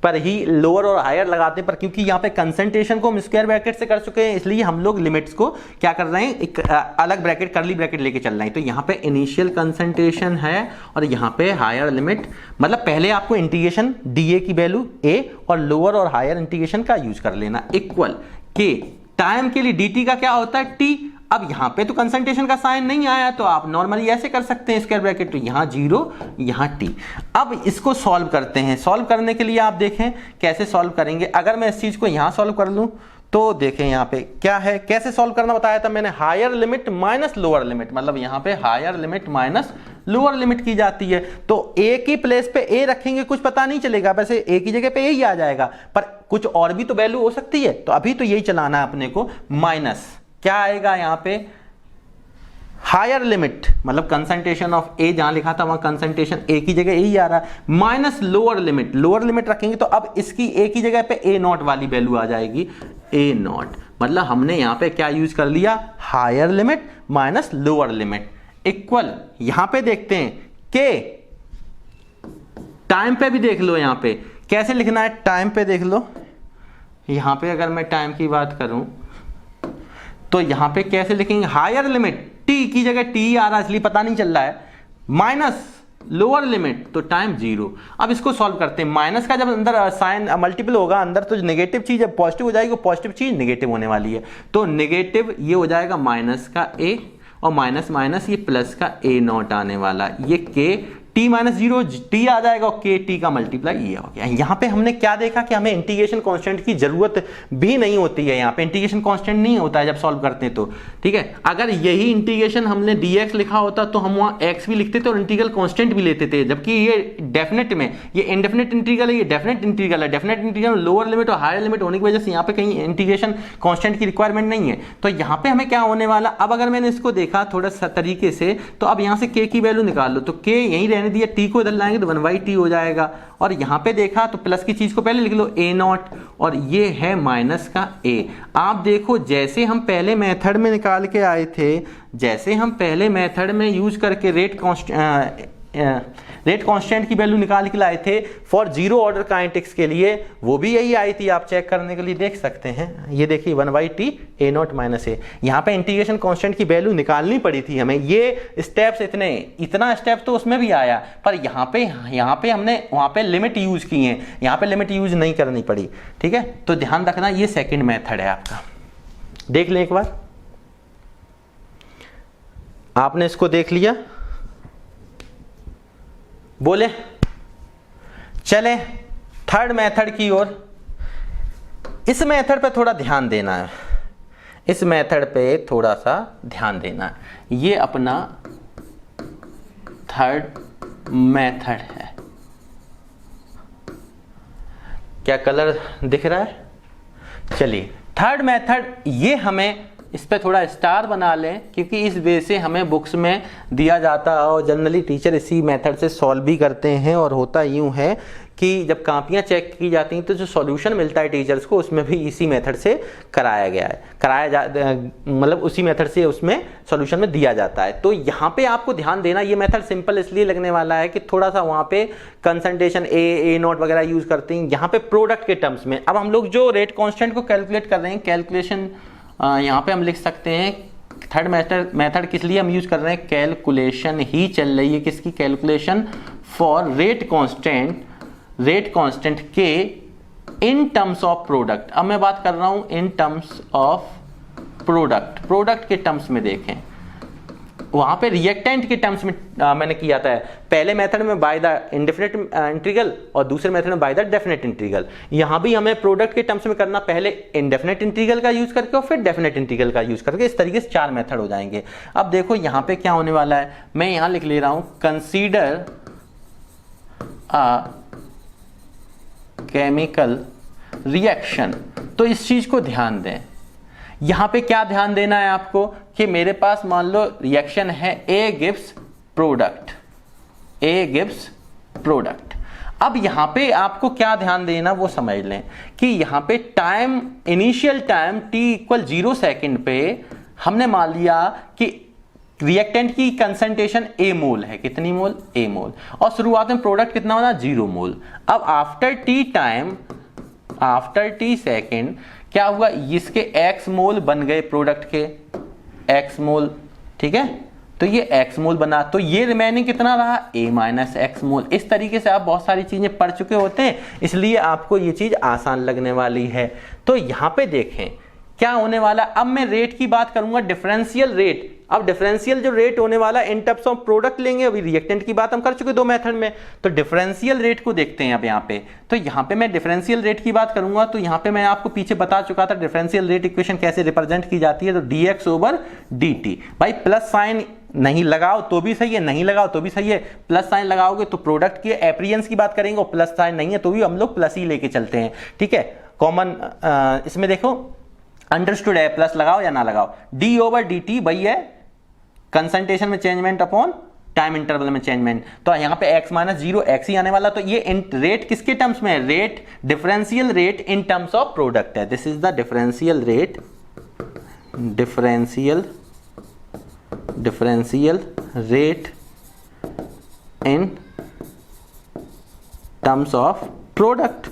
पर ही लोअर और हायर लगाते हैं, पर क्योंकि यहाँ पे कंसंट्रेशन को हम स्क्वायर ब्रैकेट से कर चुके हैं इसलिए हम लोग लिमिट्स को क्या कर रहे हैं, एक अलग ब्रैकेट कर्ली ब्रैकेट लेके चल रहे हैं। तो यहाँ पे इनिशियल कंसंट्रेशन है और यहाँ पे हायर लिमिट, मतलब पहले आपको इंटीग्रेशन डीए की वैल्यू a और लोअर और हायर इंटीग्रेशन का यूज कर लेना, इक्वल के टाइम के लिए dt का क्या होता है t। अब यहां पे तो कंसंट्रेशन का साइन नहीं आया तो आप नॉर्मली ऐसे कर सकते हैं स्क्वायर ब्रैकेट, तो यहां 0 यहां t। अब इसको सॉल्व करते हैं, सॉल्व करने के लिए आप देखें कैसे सॉल्व करेंगे। अगर मैं इस चीज को यहां सॉल्व कर लूं तो देखें यहां पे क्या है, कैसे सॉल्व करना बताया था मैंने, higher limit minus lower limit, मतलब यहां पे higher limit minus lower limit की जाती है। तो a की प्लेस पे a रखेंगे कुछ पता नहीं चलेगा, वैसे a की जगह पे a ही आ जाएगा, पर कुछ और भी तो वैल्यू हो सकती है, तो अभी तो यही चलाना है अपने को। माइनस क्या आएगा यहाँ पे, हायर लिमिट मतलब कंसंट्रेशन ऑफ ए, जहां लिखा था वहां कंसंट्रेशन ए की जगह ए ही आ रहा है, minus lower limit, lower limit रखेंगे तो अब इसकी ए की जगह पे ए नॉट वाली वैल्यू आ जाएगी, ए नॉट, मतलब हमने यहां पे क्या यूज कर लिया, higher limit minus lower limit, equal यहां पे देखते हैं के टाइम पे भी देख लो, यहां पे कैसे लिखना है, टाइम पे देख लो, यहां पे अगर मैं टाइम की बात करूं तो यहां पे कैसे लिखेंगे, हायर लिमिट t की जगह t आ रहा है इसलिए पता नहीं चल रहा है, माइनस लोअर लिमिट तो टाइम 0। अब इसको सॉल्व करते हैं, माइनस का जब अंदर साइन मल्टीपल होगा अंदर तो नेगेटिव चीज जब पॉजिटिव हो जाएगी, पॉजिटिव चीज नेगेटिव होने वाली है, तो नेगेटिव ये हो जाएगा माइनस का a और माइनस माइनस ये प्लस का a नॉट आने वाला, ये k t माइनस 0 t आ जाएगा और k t का मल्टीप्लाई ये हो गया। यहाँ पे हमने क्या देखा कि हमें इंटीग्रेशन कांस्टेंट की जरूरत भी नहीं होती है, यहाँ पे इंटीग्रेशन कांस्टेंट नहीं होता है जब सॉल्व करते हैं तो, ठीक है। अगर यही इंटीग्रेशन हमने dx लिखा होता तो हम वहाँ x भी लिखते थे और इंटीग्रल कांस्टेंट भी लेते थे, जबकि ये डेफिनेट में ये इंडेफिनेट इंटीग्रल है, ये डेफिनेट इंटीग्रल है, डेफिनेट इंटीग्रल लोअर लिमिट और हायर लिमिट होने की वजह से यहाँ पे कहीं इंटीग्रेशन कांस्टेंट की रिक्वायरमेंट नहीं है। तो यहाँ पे हमें क्या होने वाला, अब अगर मैंने इसको देखा थोड़ा सा तरीके से तो अब यहाँ से k की वैल्यू निकाल लो, तो k यहीं रहने दिया, t को इधर लाएंगे तो 1/t हो जाएगा, और यहाँ पे देखा तो प्लस की चीज को पहले लिख लो a नॉट और ये है माइनस का a। आप देखो जैसे हम पहले मेथड में निकाल के आए थे, जैसे हम पहले मेथड में यूज करके रेट कांस्टेंट की वैल्यू निकाल के लाए थे फॉर जीरो ऑर्डर काइनेटिक्स के लिए, वो भी यही आई थी, आप चेक करने के लिए देख सकते हैं। ये देखिए 1/t a not minus a, यहाँ पे इंटीग्रेशन कांस्टेंट की वैल्यू निकालनी पड़ी थी हमें, ये स्टेप्स इतना स्टेप तो उसमें भी आया, पर यहाँ पे हमने वहाँ पे लिमिट यूज की है, यहाँ पे लिमिट यूज नहीं करनी पड़ी, ठीक है। तो ध्यान रखना ये सेकेंड मेथड है आपका, देख लें एक बार, आपने इसको देख लिया, बोले चले थर्ड मेथड की ओर। इस मेथड पे थोड़ा ध्यान देना है, इस मेथड पे थोड़ा सा ध्यान देना है, ये अपना थर्ड मेथड है। क्या कलर दिख रहा है, चलिए थर्ड मेथड, ये हमें इस पे थोड़ा स्टार बना लें क्योंकि इस वे से हमें बुक्स में दिया जाता है और जनरली टीचर इसी मेथड से सॉल्व भी करते हैं। और होता यूं है कि जब कापियां चेक की जाती हैं तो जो सॉल्यूशन मिलता है टीचर्स को उसमें भी इसी मेथड से कराया गया है, मतलब उसी मेथड से उसमें सॉल्यूशन में दिया जाता है। तो यहाँ पे आपको ध्यान देना, ये मेथड सिंपल इसलिए लगने वाला है कि थोड़ा सा वहाँ पे कंसंट्रेशन ए नॉट वगैरह यूज करते हैं, यहाँ पे प्रोडक्ट के टर्म्स में। अब हम लोग जो रेट कॉन्स्टेंट को कैलकुलेट कर रहे हैं, कैलकुलेशन यहाँ पे हम लिख सकते हैं थर्ड मेथड किस लिए हम यूज कर रहे हैं, कैलकुलेशन ही चल रही है, किसकी कैलकुलेशन, फॉर रेट कांस्टेंट के इन टर्म्स ऑफ प्रोडक्ट। अब मैं बात कर रहा हूं इन टर्म्स ऑफ प्रोडक्ट के टर्म्स में देखें, वहां पे रिएक्टेंट के टर्म्स में मैंने किया था पहले मेथड में बाय द इंडेफिनिट इंटीग्रल और दूसरे मेथड में बाय द डेफिनेट इंटीग्रल। यहां भी हमें प्रोडक्ट के टर्म्स में करना, पहले इंडेफिनिट इंटीग्रल का यूज करके और फिर डेफिनेट इंटीग्रल का यूज करके, इस तरीके से 4 मेथड हो जाएंगे। अब देखो यहां पे क्या होने वाला है, मैं यहां लिख ले रहा हूं कंसीडर केमिकल रिएक्शन। तो इस चीज को ध्यान दें, यहां पे क्या ध्यान देना है आपको कि मेरे पास मान लो रिएक्शन है A gives product, A gives product. अब यहां पे आपको क्या ध्यान देना वो समझ लें कि यहां पे time, initial time t equal 0 second पे हमने मान लिया कि रिएक्टेंट की कंसंट्रेशन A मोल है। कितनी मोल? A मोल। और शुरुआत में प्रोडक्ट कितना बना? 0 मोल। अब after t time, after t second क्या हुआ? इसके x मोल बन गए प्रोडक्ट के, x मोल, ठीक है। तो ये x मोल बना, तो ये रिमेनिंग कितना रहा? A माइनस x मोल। इस तरीके से आप बहुत सारी चीजें पढ़ चुके होते हैं, इसलिए आपको ये चीज आसान लगने वाली है। तो यहां पे देखें क्या होने वाला। अब मैं रेट की बात करूंगा, डिफरेंशियल रेट। अब डिफरेंशियल जो रेट होने वाला इन टर्म्स ऑफ प्रोडक्ट लेंगे, अभी रिएक्टेंट की बात हम कर चुके दो मेथड में, तो डिफरेंशियल रेट को देखते हैं अब यहाँ पे। तो यहाँ पे मैं डिफरेंशियल रेट की बात करूंगा, तो यहाँ पे मैं आपको पीछे बता चुका था डिफरेंशियल रेट इक्वेशन कैसे रिप्रेजेंट की जाती है। तो dx ओवर dt, भाई प्लस साइन नहीं लगाओ तो भी सही है, नहीं लगाओ तो भी सही है। प्लस साइन लगाओगे तो प्रोडक्ट की एप्रियंस की बात करेंगे, और प्लस साइन नहीं है तो भी हम लोग प्लस ही लेके चलते हैं, ठीक है। कॉमन इसमें देखो अंडरस्टूड है, प्लस लगाओ या ना लगाओ। d ओवर dt वही है कंसंट्रेशन में चेंजमेंट अपॉन टाइम इंटरवल में चेंजमेंट। तो यहां पे x माइनस 0 x ही आने वाला। तो ये रेट किसके टर्म्स में है? Rate, differential rate in terms of product है। This is the differential rate, differential rate in terms of product.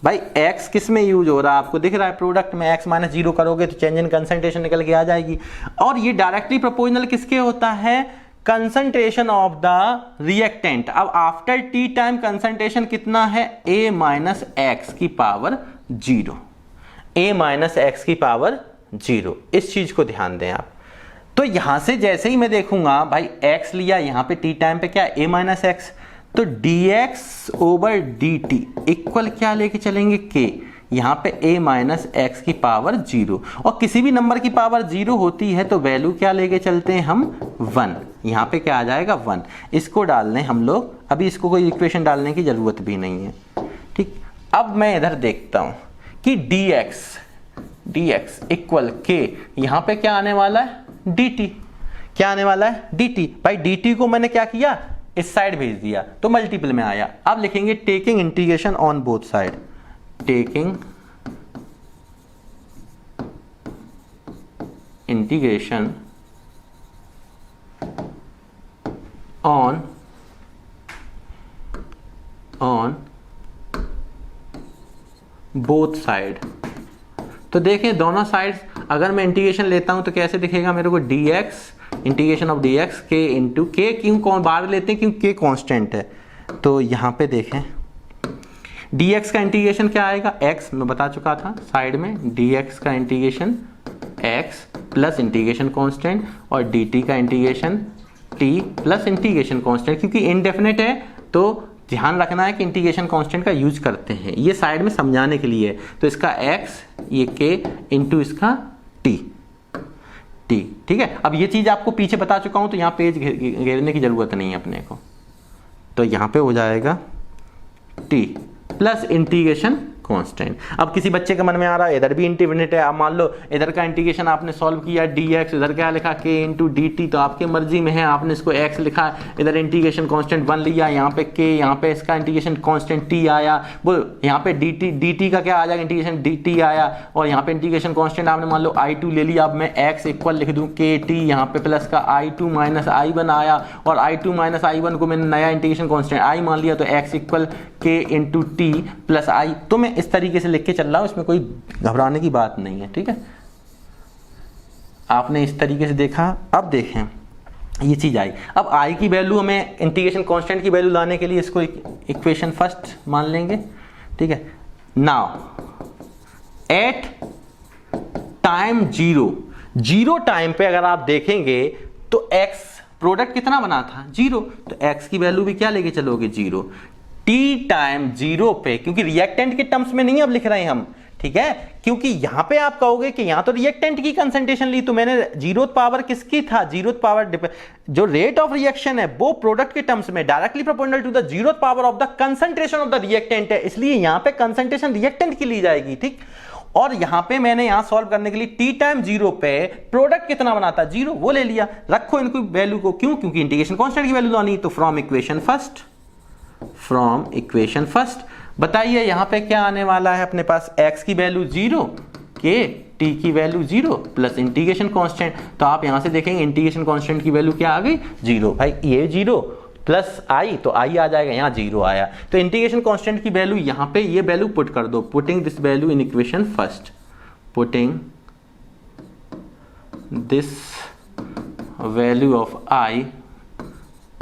भाई x किस में यूज हो रहा है? आपको दिख रहा है प्रोडक्ट में। x माइनस 0 करोगे तो चेंज इन कंसंट्रेशन निकल के आ जाएगी। और ये डायरेक्टली प्रोपोर्शनल किसके होता है? Concentration of the reactant. अब आफ्टर t टाइम कंसंट्रेशन कितना है? a माइनस एक्स की पावर 0, a माइनस एक्स की पावर 0। इस चीज को ध्यान दें आप। तो यहां से जैसे ही मैं देखूंगा भाई x लिया, यहां पे t टाइम पे क्या? a minus x. तो dx ओवर dt इक्वल क्या लेके चलेंगे? k। यहां पे a माइनस एक्स की पावर 0, और किसी भी नंबर की पावर 0 होती है तो वैल्यू क्या लेके चलते हैं हम? 1। यहां पे क्या आ जाएगा? 1। इसको डाल दें हम लोग, अभी इसको कोई इक्वेशन डालने की जरूरत भी नहीं है, ठीक। अब मैं इधर देखता हूं कि dx इक्वल k, यहां पे क्या आने वाला है? dt। क्या आने वाला है? dt। भाई dt को मैंने क्या किया? इस साइड भेज दिया तो मल्टीपल में आया। अब लिखेंगे taking integration on both side, taking integration on both side. तो देखें दोनों साइड्स अगर मैं इंटीग्रेशन लेता हूं तो कैसे दिखेगा मेरे को? dx integration of dx k into के। क्यों कौन बाहर लेते हैं? क्योंकि k कांस्टेंट है। तो यहां पे देखें dx का इंटीग्रेशन क्या आएगा? x मैं बता चुका था साइड में, dx का integration x plus integration constant, और dt का integration t plus integration constant. क्योंकि इनडेफिनेट है तो ध्यान रखना है कि इंटीग्रेशन कांस्टेंट का यूज करते हैं, ये साइड में समझाने के लिए। तो इसका x, ये k इंटू इसका t, ठीक है। अब ये चीज आपको पीछे बता चुका हूं तो यहां पेज घेरने की जरूरत नहीं है अपने को। तो यहां पे हो जाएगा t प्लस इंटीग्रेशन कांस्टेंट। अब किसी बच्चे के मन में आ रहा है इधर भी इंटीग्रेट है। अब मान लो इधर का इंटीग्रेशन आपने सॉल्व किया dx, इधर क्या लिखा k इंटू dt, तो आपके मर्जी में है। आपने इसको x लिखा, इधर इंटीग्रेशन कांस्टेंट 1 लिया, यहाँ पे k, यहाँ पे इसका इंटीग्रेशन कांस्टेंट t आया, वो यहाँ पे dt का क्या आ जाएगा? इंटीग्रेशन dt आया, और यहाँ पे इंटीग्रेशन कांस्टेंट आपने मान लो i2 ले लिया। अब मैं x इक्वल लिख दूं kt, यहाँ पे प्लस का i2 माइनस i1 आया, और i2 माइनस i1 को मैंने नया इंटीग्रेशन कांस्टेंट i मान लिया, तो x equal k into t plus i। तो मैं इस तरीके से लिख के चल रहा हूं, इसमें कोई घबराने की बात नहीं है, ठीक है। आपने इस तरीके से देखा। अब देखें ये चीज आई। अब i की वैल्यू हमें इंटीग्रेशन कांस्टेंट की वैल्यू लाने के लिए इसको इक्वेशन फर्स्ट मान लेंगे, ठीक है। नाउ एट टाइम 0 टाइम पे अगर आप देखेंगे तो x प्रोडक्ट कितना बना था? 0। तो x की वैल्यू भी क्या लेके चलोगे? 0। टी टाइम 0 पे, क्योंकि रिएक्टेंट के टर्म्स में नहीं अब लिख रहे हैं हम, ठीक है, क्योंकि यहां पे आप कहोगे कि यहां तो रिएक्टेंट की कंसंट्रेशन ली, तो मैंने 0th पावर किसकी था, 0th पावर जो रेट ऑफ रिएक्शन है वो प्रोडक्ट के टर्म्स में directly proportional to the 0th power of the concentration of the reactant है, इसलिए यहां पे कंसंट्रेशन रिएक्टेंट की ली जाएगी, ठीक। और यहां पे मैंने यहां सॉल्व करने के लिए टी टाइम 0 पे प्रोडक्ट कितना बनाता, 0, वो ले लिया, रखो इनको वैल्यू को, क्यों, क्योंकि इंटीग्रेशन कांस्टेंट की वैल्यू लानी, तो फ्रॉम इक्वेशन फर्स्ट बताइए यहां पे क्या आने वाला है अपने पास, x की वैल्यू 0, के t की वैल्यू 0 प्लस इंटीग्रेशन कांस्टेंट, तो आप यहां से देखेंगे इंटीग्रेशन कांस्टेंट की वैल्यू क्या आ गई, 0, भाई ये 0 प्लस आई, तो आई आ जाएगा, यहां 0 आया, तो इंटीग्रेशन कांस्टेंट की वैल्यू यहां पे ये वैल्यू पुट कर दो, putting this value in equation first, putting this value of I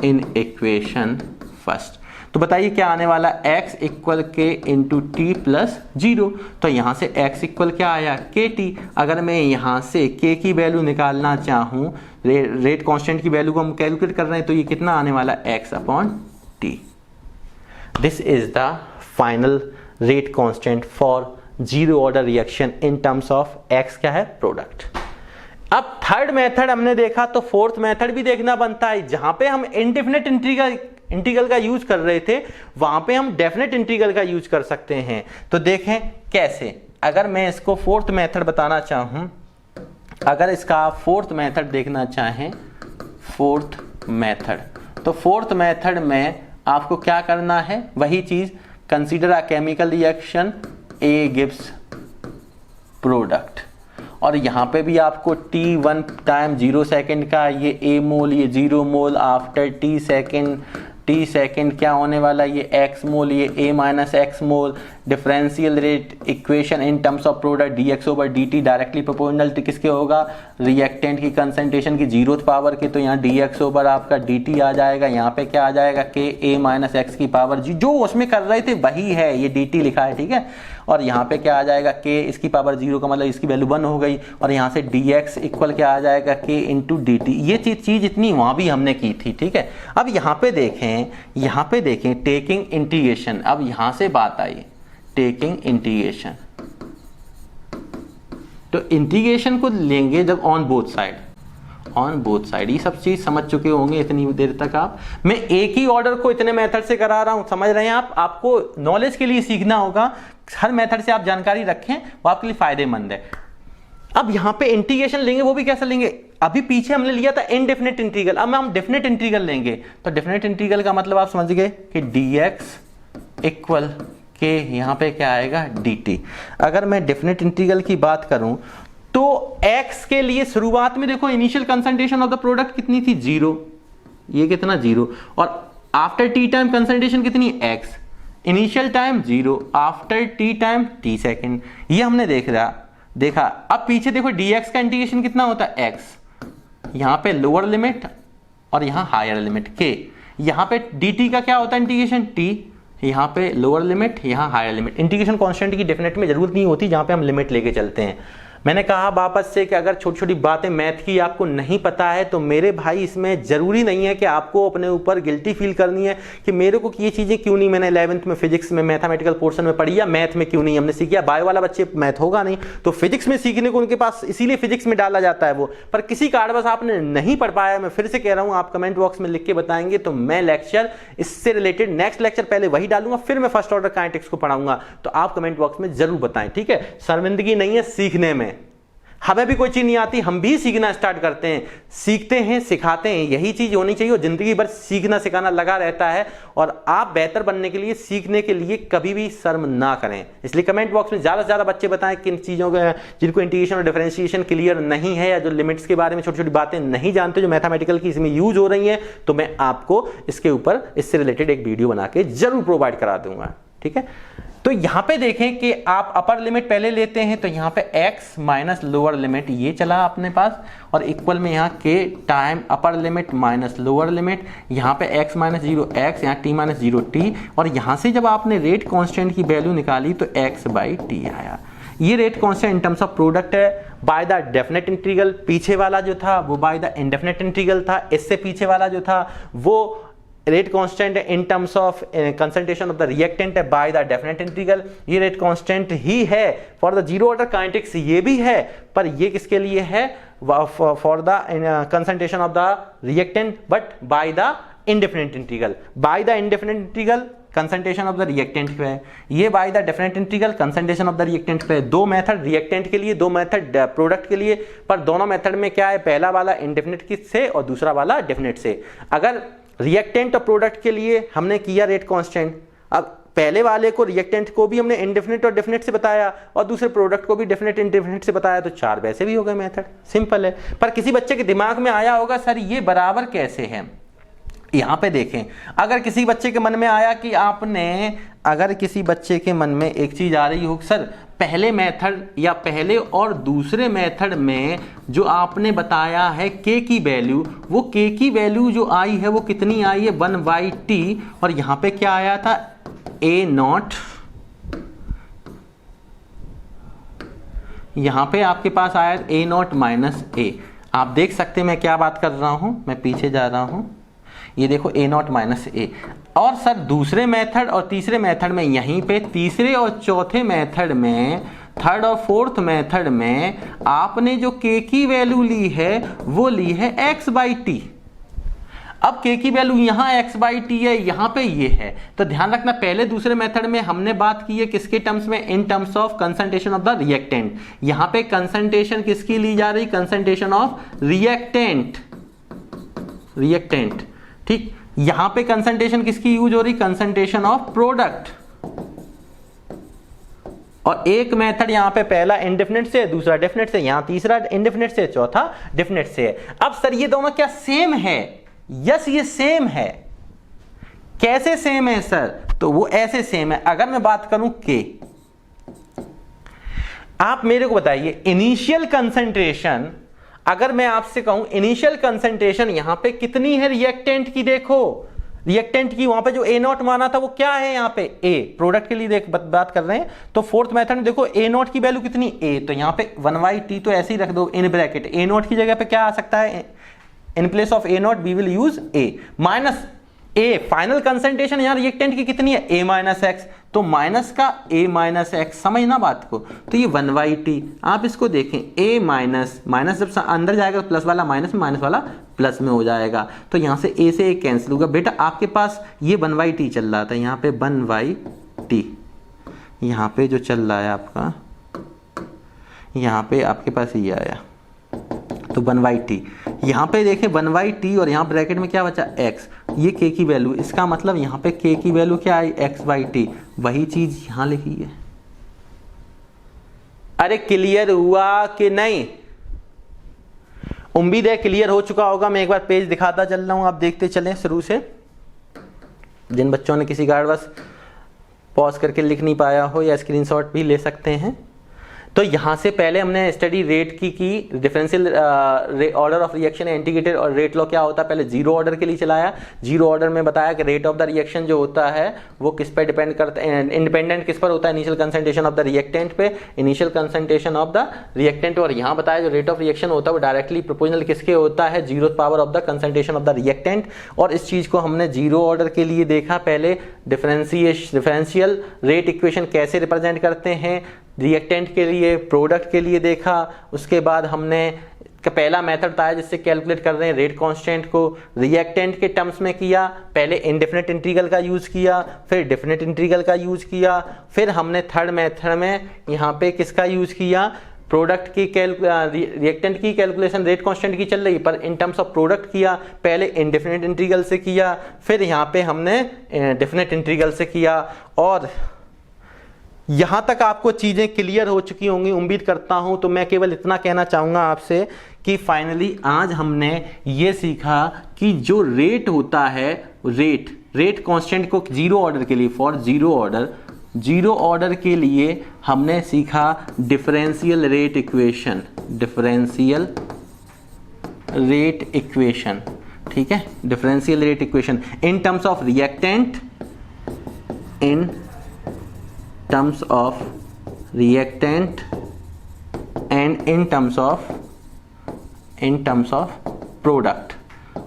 in equation first, तो बताइए क्या आने वाला, x इक्वल के इंटू टी प्लस 0, तो यहां से x इक्वल क्या आया, के टी, अगर मैं यहां से k की वैल्यू निकालना चाहूं, रेट कांस्टेंट की वैल्यू को हम कैलकुलेट कर रहे हैं, तो ये कितना आने वाला, x upon T. This is the final rate constant for zero order reaction in terms of x क्या है, प्रोडक्ट। अब थर्ड मेथड हमने देखा, तो फोर्थ मेथड भी देखना बनता है, जहां पे हम इंडेफिनिट इंटीग्रल का यूज कर रहे थे, वहां पे हम डेफिनेट इंटीग्रल का यूज कर सकते हैं, तो देखें कैसे। अगर मैं इसको फोर्थ मेथड बताना चाहूं, अगर इसका फोर्थ मेथड देखना चाहें, फोर्थ मेथड, तो फोर्थ मेथड में आपको क्या करना है, वही चीज, consider a chemical reaction A gives product, और यहां पे भी आपको t1 टाइम 0 सेकेंड का ये a मोल, ये 0 मोल, आफ्टर t सेकेंड क्या होने वाला, ये x मोल, ये a minus x mole, differential rate equation in terms of product dx over dt directly proportional किसके होगा, रिएक्टेंट की कंसंट्रेशन की 0th पावर के, तो यहाँ dx ओवर आपका dt आ जाएगा, यहाँ पे क्या आ जाएगा, k a माइनस एक्स की पावर g, जो उसमें कर रहे थे वही है, ये dt लिखा है, ठीक है, और यहाँ पे क्या आ जाएगा, k इसकी पावर 0 का मतलब इसकी वैल्यू 1 हो गई, और यहाँ से dx इक्वल क्या आ जाएगा, k इंटू dt, ये चीज इतनी वहां भी हमने की थी, ठीक है। अब यहाँ पे देखें टेकिंग इंटीग्रेशन, अब यहाँ से बात आई टेकिंग इंटीग्रेशन, तो इंटीग्रेशन को लेंगे जब ऑन बोथ साइड, ये सब चीज समझ चुके होंगे इतनी देर तक आप, मैं एक ही ऑर्डर को इतने मेथड से करा रहा हूं, समझ रहे हैं आप, आपको नॉलेज के लिए सीखना होगा, हर मेथड से आप जानकारी रखें, वो आपके लिए फायदेमंद है। अब यहां पे इंटीग्रेशन लेंगे, वो भी कैसे लेंगे, अभी पीछे हमने लिया था इनडेफिनिट इंटीग्रल, अब हम डेफिनेट इंटीग्रल लेंगे, तो डेफिनेट इंटीग्रल का मतलब आप समझ गए कि dx इक्वल के यहां पे क्या आएगा, dt। अगर मैं डेफिनेट इंटीग्रल की बात करूं, तो x के लिए शुरुआत में देखो initial concentration of the product कितनी थी, 0, ये कितना 0, और आफ्टर टी टाइम कंसंट्रेशन कितनी, x, initial time 0, after T time t second, ये हमने देखा। अब पीछे देखो dx का इंटीग्रेशन कितना होता है, x, यहां पे लोअर लिमिट और यहां हायर लिमिट k, यहां पे dt का क्या होता है इंटीग्रेशन, t, यहां पे लोअर लिमिट, यहां हायर लिमिट। इंटीग्रेशन कांस्टेंट की डेफिनेट में जरूरत नहीं होती, जहां पे हम लिमिट लेके चलते हैं। मैंने कहा वापस से कि अगर छोटी छोटी बातें मैथ की आपको नहीं पता है, तो मेरे भाई इसमें जरूरी नहीं है कि आपको अपने ऊपर गिल्टी फील करनी है कि मेरे को ये चीजें क्यों नहीं मैंने 11th में फिजिक्स में मैथमेटिकल पोर्शन में पढ़ी, या मैथ में क्यों नहीं हमने सीखी, या बायो वाला बच्चे मैथ होगा नहीं तो फिजिक्स में सीखने को उनके पास, इसीलिए फिजिक्स में डाला जाता है वो, पर किसी कारणवश आपने नहीं पढ़ पाया, मैं फिर से कह रहा हूं, आप कमेंट बॉक्स में लिख के बताएंगे तो मैं लेक्चर इससे रिलेटेड नेक्स्ट लेक्चर पहले वही डालूंगा, फिर मैं फर्स्ट ऑर्डर काइनेटिक्स को पढ़ाऊंगा, तो आप कमेंट बॉक्स में जरूर बताएं, ठीक है। शर्मिंदगी नहीं है सीखने में, हमें भी कोई चीज नहीं आती, हम भी सीखना स्टार्ट करते हैं, सीखते हैं, सिखाते हैं, यही चीज होनी चाहिए, और जिंदगी भर सीखना सिखाना लगा रहता है, और आप बेहतर बनने के लिए, सीखने के लिए कभी भी शर्म ना करें। इसलिए कमेंट बॉक्स में ज्यादा से ज्यादा बच्चे बताएं किन चीजों का, जिनको इंटीग्रेशन और डिफरेंशिएशन क्लियर नहीं है, या जो लिमिट्स के बारे में छोटी छोटी बातें नहीं जानते, जो मैथमेटिकल की इसमें यूज हो रही है, तो मैं आपको इसके ऊपर इससे रिलेटेड एक वीडियो बना के जरूर प्रोवाइड करा दूंगा, ठीक है। तो यहां पे देखें कि आप अपर लिमिट पहले लेते हैं, तो यहां पे x माइनस लोअर लिमिट ये चला अपने पास, और इक्वल में यहां k time upper limit minus lower limit, यहां पे x माइनस 0 x, यहां t माइनस 0 t, और यहां से जब आपने रेट कांस्टेंट की वैल्यू निकाली तो x बाई टी आया। ये rate constant in terms of product है बाय द डेफिनेट इंटीग्रल, पीछे वाला जो था वो बाय द इंडेफिनेट इंटीग्रल था, इससे पीछे वाला जो था वो rate constant in terms of concentration of the reactant by the definite integral, ये रेट कांस्टेंट ही है for the zero order kinetics, ये भी है, पर ये किसके लिए है, for the concentration of the reactant but by the indefinite integral, by the indefinite integral concentration of the reactant पे है, ये by the definite integral concentration of the reactant पे है। दो मेथड रिएक्टेंट के लिए, दो मेथड प्रोडक्ट के लिए, पर दोनों मेथड में क्या है, पहला वाला इंडेफिनिट से और दूसरा वाला डेफिनेट से। अगर रिएक्टेंट और प्रोडक्ट के लिए हमने किया रेट कांस्टेंट, अब पहले वाले को रिएक्टेंट को भी हमने इंडेफिनिट और डेफिनेट से बताया और दूसरे प्रोडक्ट को भी डेफिनेट इंडेफिनिट से बताया, तो चार वैसे भी हो गए मेथड, सिंपल है। पर किसी बच्चे के दिमाग में आया होगा सर ये बराबर कैसे है, यहां पे देखें, अगर किसी बच्चे के मन में आया कि आपने, अगर किसी बच्चे के मन में एक चीज आ रही हो सर पहले मेथड या पहले और दूसरे मेथड में जो आपने बताया है k की वैल्यू, वो k की वैल्यू जो आई है वो कितनी आई है 1/t, और यहां पे क्या आया था a नॉट, यहां पे आपके पास आया a नॉट माइनस a। आप देख सकते हैं मैं क्या बात कर रहा हूं, मैं पीछे जा रहा हूं, ये देखो a नॉट माइनस a। और सर दूसरे मेथड और तीसरे मेथड में, यहीं पे तीसरे और चौथे मेथड में, थर्ड और फोर्थ मेथड में आपने जो k की वैल्यू ली है वो ली है x/t। अब k की वैल्यू यहां x/t है, यहां पे ये है, तो ध्यान रखना पहले दूसरे मेथड में हमने बात की है किसके टर्म्स में, इन terms of concentration of the reactant. यहां पे कंसंट्रेशन किसकी ली जा रही, कंसंट्रेशन ऑफ रिएक्टेंट, रिएक्टेंट, ठीक। यहां पे कंसंट्रेशन किसकी यूज हो रही, कंसंट्रेशन ऑफ प्रोडक्ट। और एक मेथड यहां पे पहला इंडेफिनिट से, दूसरा डेफिनेट से, यहां तीसरा इंडेफिनिट से, चौथा डेफिनेट से है। अब सर ये दोनों क्या सेम है, यस ये सेम है। कैसे सेम है सर, तो वो ऐसे सेम है, अगर मैं बात करूं के, आप मेरे को बताइए इनिशियल कंसंट्रेशन, अगर मैं आपसे कहूं इनिशियल कंसंट्रेशन यहां पे कितनी है रिएक्टेंट की, देखो रिएक्टेंट की वहां पे जो a नॉट माना था वो क्या है, यहां पे a, प्रोडक्ट के लिए देख बात कर रहे हैं, तो फोर्थ मेथड में देखो a नॉट की वैल्यू कितनी a, तो यहां पे 1/t तो ऐसे ही रख दो इन ब्रैकेट, a नॉट की जगह पे क्या आ सकता है, in place of a naught we will use a minus a। Final concentration यहां रिएक्टेंट की कितनी है a माइनस एक्स, तो माइनस का a माइनस एक्स, समझना बात को, तो ये 1/t। आप इसको देखें a माइनस माइनस जब अंदर जाएगा तो प्लस वाला माइनस में, माइनस वाला प्लस में हो जाएगा, तो यहां से a से a कैंसिल होगा। बेटा आपके पास ये 1/t चल रहा था, यहाँ पे 1/t, यहाँ पे जो चल रहा है आपका, यहाँ पे आपके पास ये आया तो 1/t, यहाँ पे देखें 1/t और यहाँ ब्रैकेट में क्या बचा x, ये k की वैल्यू, इसका मतलब यहाँ पे k की वैल्यू क्या आई x/t, वही चीज यहाँ लिखी है। अरे क्लियर हुआ कि नहीं, उम्मीद है क्लियर हो चुका होगा। मैं एक बार पेज दिखाता चल रहा हूं, आप देखते चलें शुरू से। जिन बच्चों ने किसी कारणवश पॉज करके लिख नहीं पाया हो या स्क्रीनशॉट भी ले सकते हैं। तो यहां से पहले हमने स्टडी रेट की differential order of reaction integrated और रेट लॉ क्या होता है, पहले जीरो ऑर्डर के लिए चलाया। जीरो ऑर्डर में बताया कि रेट ऑफ द रिएक्शन जो होता है वो किस पे डिपेंड करता है, इंडिपेंडेंट किस पर होता है, initial concentration of the reactant पे, initial concentration of the reactant. और यहाँ बताया जो रेट ऑफ रिएक्शन होता है वो डायरेक्टली प्रोपोर्शनल किसके होता है, zero power of the concentration of the reactant. और इस चीज को हमने जीरो ऑर्डर के लिए देखा, पहले डिफरेंशियल रेट इक्वेशन कैसे रिप्रेजेंट करते हैं रिएक्टेंट के लिए, प्रोडक्ट के लिए देखा। उसके बाद हमने पहला मेथड बताया जिससे कैलकुलेट कर रहे हैं रेट कांस्टेंट को, रिएक्टेंट के टर्म्स में किया, पहले इंडेफिनिट इंटीग्रल का यूज किया, फिर डेफिनिट इंटीग्रल का यूज किया, फिर हमने थर्ड मेथड में यहाँ पे किसका यूज किया, प्रोडक्ट की रिएक्टेंट की कैलकुलेशन रेट कांस्टेंट की चल रही पर इन टर्म्स ऑफ प्रोडक्ट किया, पहले इंडेफिनिट इंटीग्रल से किया, फिर यहाँ पे हमने डेफिनिट इंटीग्रल से किया। और यहां तक आपको चीजें क्लियर हो चुकी होंगी उम्मीद करता हूं। तो मैं केवल इतना कहना चाहूंगा आपसे कि फाइनली आज हमने ये सीखा कि जो रेट होता है, रेट कांस्टेंट को जीरो ऑर्डर के लिए, फॉर जीरो ऑर्डर के लिए हमने सीखा differential rate equation, differential rate equation, ठीक है, differential rate equation in terms of reactant, in terms of reactant and in terms of product।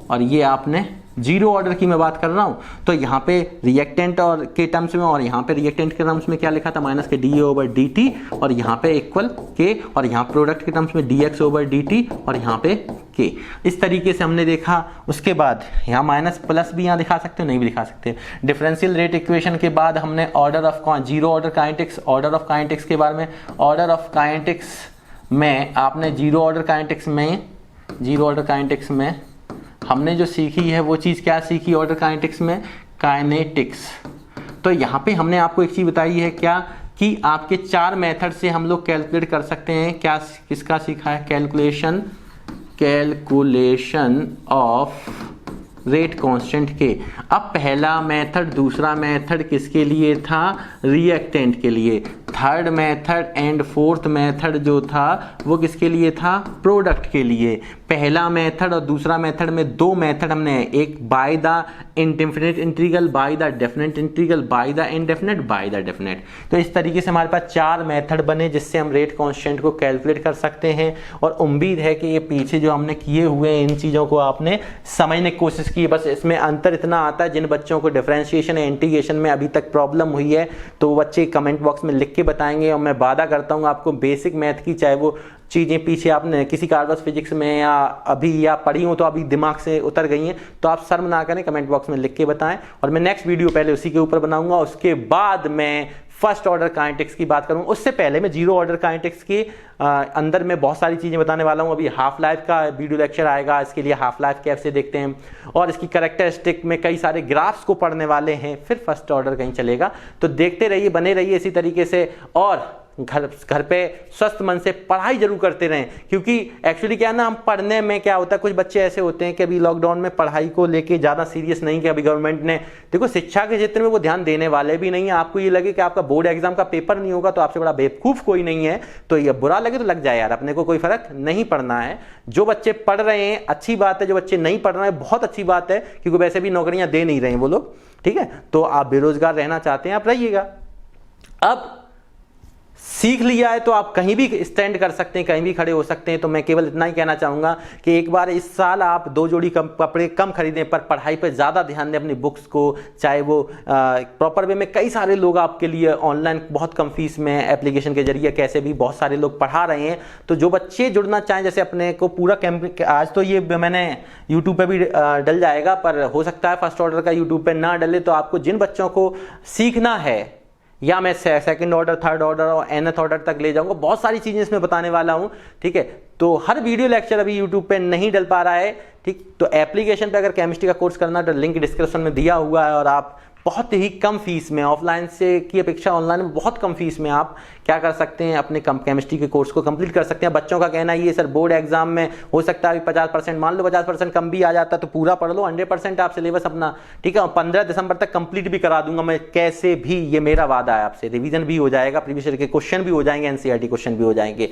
और ये आपने जीरो ऑर्डर की मैं बात कर रहा हूं, तो यहाँ पे रिएक्टेंट और के टर्म्स में और यहाँ पे रिएक्टेंट के टर्म्स में क्या लिखा था, माइनस के डी ओवर डी टी, और यहाँ पे इक्वल के, और यहाँ प्रोडक्ट के टर्म्स में D x over D T, और यहाँ पे के। इस तरीके से हमने देखा। उसके बाद यहाँ माइनस प्लस भी यहाँ दिखा सकते हो, नहीं भी दिखा सकते। डिफरेंशियल रेट इक्वेशन के बाद हमने order of zero order kinetics, order of kinetics के बारे में, ऑर्डर ऑफ काइनेटिक्स में आपने जीरो ऑर्डर काइनेटिक्स में हमने जो सीखी है वो चीज़ क्या सीखी ऑर्डर काइनेटिक्स में, काइनेटिक्स। तो यहाँ पे हमने आपको एक चीज़ बताई है क्या, कि आपके 4 मेथड से हम लोग कैलकुलेट कर सकते हैं। क्या किसका सीखा है, कैलकुलेशन ऑफ रेट कांस्टेंट के। अब पहला मेथड, दूसरा मेथड किसके लिए था, रिएक्टेंट के लिए। Third method and fourth method जो था वो किसके लिए था, प्रोडक्ट के लिए। पहला मेथड और दूसरा मेथड में 2 मेथड हमने, एक by the indefinite integral, by the definite integral, by the indefinite, by the definite. तो इस तरीके से हमारे पास 4 मेथड बने जिससे हम रेट कांस्टेंट को कैलकुलेट कर सकते हैं। और उम्मीद है कि ये पीछे जो हमने किए हुए हैं इन चीज़ों को आपने समझने की कोशिश की। बस इसमें अंतर इतना आता है, जिन बच्चों को डिफरेंशिएशन या इंटीग्रेशन में अभी तक प्रॉब्लम हुई है तो वो बच्चे कमेंट बॉक्स में लिख के बताएंगे, और मैं वादा करता हूँ आपको बेसिक मैथ की चाहे वो चीज़ें पीछे आपने किसी कार्बस फिजिक्स में या अभी या पढ़ी हो तो अभी दिमाग से उतर गई हैं, तो आप शर्म ना करें, कमेंट बॉक्स में लिख के बताएं। और मैं नेक्स्ट वीडियो पहले उसी के ऊपर बनाऊंगा, उसके बाद मैं फर्स्ट ऑर्डर काइनेटिक्स की बात करूंगा। उससे पहले मैं जीरो ऑर्डर काइनेटिक्स के अंदर में बहुत सारी चीज़ें बताने वाला हूं। अभी हाफ लाइफ का वीडियो लेक्चर आएगा, इसके लिए हाफ लाइफ कैसे देखते हैं, और इसकी कैरेक्टरिस्टिक में कई सारे ग्राफ्स को पढ़ने वाले हैं। फिर फर्स्ट ऑर्डर कहीं चलेगा, तो देखते रहिए, बने रहिए इसी तरीके से। और घर पे स्वस्थ मन से पढ़ाई जरूर करते रहें, क्योंकि एक्चुअली क्या है ना, हम पढ़ने में क्या होता है, कुछ बच्चे ऐसे होते हैं कि अभी लॉकडाउन में पढ़ाई को लेके ज़्यादा सीरियस नहीं, कि अभी गवर्नमेंट ने देखो शिक्षा के क्षेत्र में वो ध्यान देने वाले भी नहीं है। आपको ये लगे कि आपका बोर्ड एग्जाम का पेपर नहीं होगा तो आपसे बड़ा बेवकूफ़ कोई नहीं है, तो ये बुरा लगे तो लग जाए यार, अपने को कोई फर्क नहीं पड़ना है। जो बच्चे पढ़ रहे हैं अच्छी बात है, जो बच्चे नहीं पढ़ रहे हैं बहुत अच्छी बात है, क्योंकि वैसे भी नौकरियां दे नहीं रहे हैं वो लोग, ठीक है। तो आप बेरोजगार रहना चाहते हैं, आप रहिएगा। अब सीख लिया है तो आप कहीं भी स्टैंड कर सकते हैं, कहीं भी खड़े हो सकते हैं। तो मैं केवल इतना ही कहना चाहूँगा कि एक बार इस साल आप 2 जोड़ी कपड़े कम खरीदें, पर पढ़ाई पर ज़्यादा ध्यान दें, अपनी बुक्स को, चाहे वो प्रॉपर वे में। कई सारे लोग आपके लिए ऑनलाइन बहुत कम फीस में एप्लीकेशन के जरिए कैसे भी बहुत सारे लोग पढ़ा रहे हैं। तो जो बच्चे जुड़ना चाहें, जैसे अपने को पूरा कैंप, आज तो ये मैंने यूट्यूब पर भी डल जाएगा, पर हो सकता है फर्स्ट ऑर्डर का यूट्यूब पर ना डले। तो आपको जिन बच्चों को सीखना है, या मैं सेकंड ऑर्डर, थर्ड ऑर्डर और nth ऑर्डर तक ले जाऊंगा, बहुत सारी चीजें इसमें बताने वाला हूं, ठीक है। तो हर वीडियो लेक्चर अभी यूट्यूब पे नहीं डल पा रहा है, ठीक। तो एप्लीकेशन पे अगर केमिस्ट्री का कोर्स करना तो लिंक डिस्क्रिप्शन में दिया हुआ है, और आप बहुत ही कम फीस में, ऑफलाइन से की अपेक्षा ऑनलाइन में बहुत कम फीस में आप क्या कर सकते हैं, अपने केमिस्ट्री के कोर्स को कंप्लीट कर सकते हैं। बच्चों का कहना ये सर बोर्ड एग्जाम में हो सकता है 50%, मान लो 50% कम भी आ जाता तो पूरा पढ़ लो, 100% आप सिलेबस अपना, ठीक है, 15 दिसंबर तक कंप्लीट भी करा दूंगा मैं कैसे भी, ये मेरा वादा है आपसे। रिवीजन भी हो जाएगा, प्रीवियस ईयर के क्वेश्चन भी हो जाएंगे, एनसीईआरटी क्वेश्चन भी हो जाएंगे।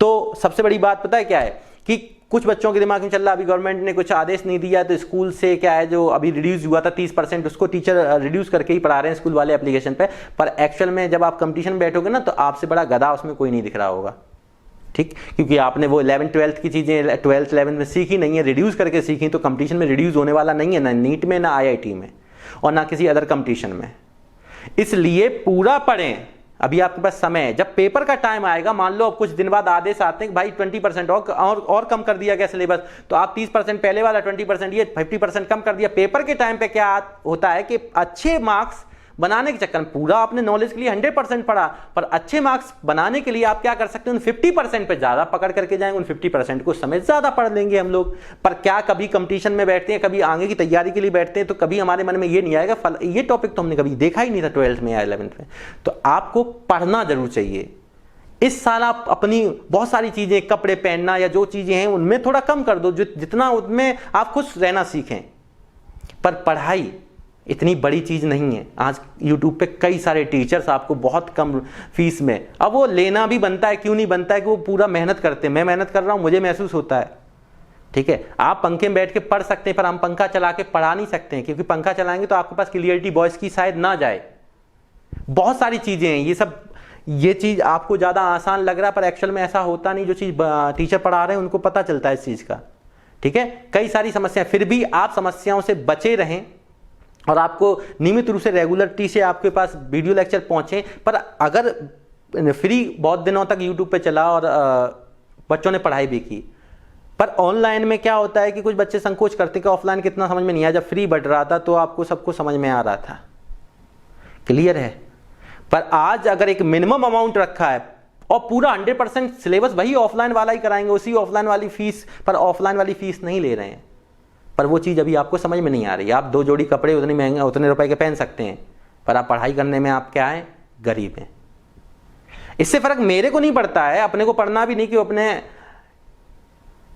तो सबसे बड़ी बात पता है क्या है, कि कुछ बच्चों के दिमाग में चल रहा अभी गवर्नमेंट ने कुछ आदेश नहीं दिया, तो स्कूल से क्या है जो अभी रिड्यूस हुआ था 30%, उसको टीचर रिड्यूस करके ही पढ़ा रहे हैं स्कूल वाले एप्लीकेशन पे। पर एक्चुअल में जब आप कंपटीशन में बैठोगे ना, तो आपसे बड़ा गधा उसमें कोई नहीं दिख रहा होगा, ठीक, क्योंकि आपने वो 11th 12th की चीजें 12th 11th में सीखी नहीं है, रिड्यूस करके सीखी। तो कंपटीशन में रिड्यूस होने वाला नहीं है, ना नीट में, ना IIT में, और ना किसी अदर कंपटीशन में। इसलिए पूरा पढ़ें, अभी आपके पास समय है। जब पेपर का टाइम आएगा, मान लो अब कुछ दिन बाद आदेश आते हैं कि भाई 20% और कम कर दिया गया सिलेबस, तो आप 30% पहले वाला, 20% ये, 50% कम कर दिया। पेपर के टाइम पे क्या होता है कि अच्छे मार्क्स बनाने के चक्कर में, पूरा आपने नॉलेज के लिए 100% पढ़ा, पर अच्छे मार्क्स बनाने के लिए आप क्या कर सकते हैं, उन 50% पे ज्यादा पकड़ करके जाएंगे, उन 50% को समय ज्यादा पढ़ लेंगे हम लोग। पर क्या कभी कंपटीशन में बैठते हैं, कभी आगे की तैयारी के लिए बैठते हैं, तो कभी हमारे मन में ये नहीं आएगा ये टॉपिक तो हमने कभी देखा ही नहीं था 12th में या 11th में। तो आपको पढ़ना जरूर चाहिए। इस साल आप अपनी बहुत सारी चीजें, कपड़े पहनना या जो चीजें हैं उनमें थोड़ा कम कर दो, जितना उनमें आप खुश रहना सीखें। पर पढ़ाई इतनी बड़ी चीज नहीं है। आज YouTube पे कई सारे टीचर्स आपको बहुत कम फीस में, अब वो लेना भी बनता है, क्यों नहीं बनता है, कि वो पूरा मेहनत करते हैं। मैं मेहनत कर रहा हूं, मुझे महसूस होता है, ठीक है। आप पंखे में बैठ के पढ़ सकते हैं, पर हम पंखा चला के पढ़ा नहीं सकते हैं, क्योंकि पंखा चलाएंगे तो आपके पास क्लियरिटी वॉइस की शायद ना जाए। बहुत सारी चीजें हैं, ये चीज आपको ज्यादा आसान लग रहा है, पर एक्चुअल में ऐसा होता नहीं। जो चीज टीचर पढ़ा रहे हैं उनको पता चलता है इस चीज का, ठीक है, कई सारी समस्याएं, फिर भी आप समस्याओं से बचे रहें और आपको नियमित रूप से रेगुलरिटी से आपके पास वीडियो लेक्चर पहुंचे। पर अगर फ्री बहुत दिनों तक यूट्यूब पे चला और बच्चों ने पढ़ाई भी की, पर ऑनलाइन में क्या होता है कि कुछ बच्चे संकोच करते कि ऑफलाइन कितना समझ में नहीं आया। जब फ्री बढ़ रहा था तो आपको सबको समझ में आ रहा था, क्लियर है। पर आज अगर एक मिनिमम अमाउंट रखा है और पूरा 100% सिलेबस वही ऑफलाइन वाला ही कराएंगे, उसी ऑफलाइन वाली फीस पर ऑफलाइन वाली फीस नहीं ले रहे हैं, पर वो चीज़ अभी आपको समझ में नहीं आ रही। आप 2 जोड़ी कपड़े उतने महंगे उतने रुपए के पहन सकते हैं, पर आप पढ़ाई करने में आप क्या हैं, गरीब हैं। इससे फर्क मेरे को नहीं पड़ता है, अपने को पढ़ना भी नहीं कि अपने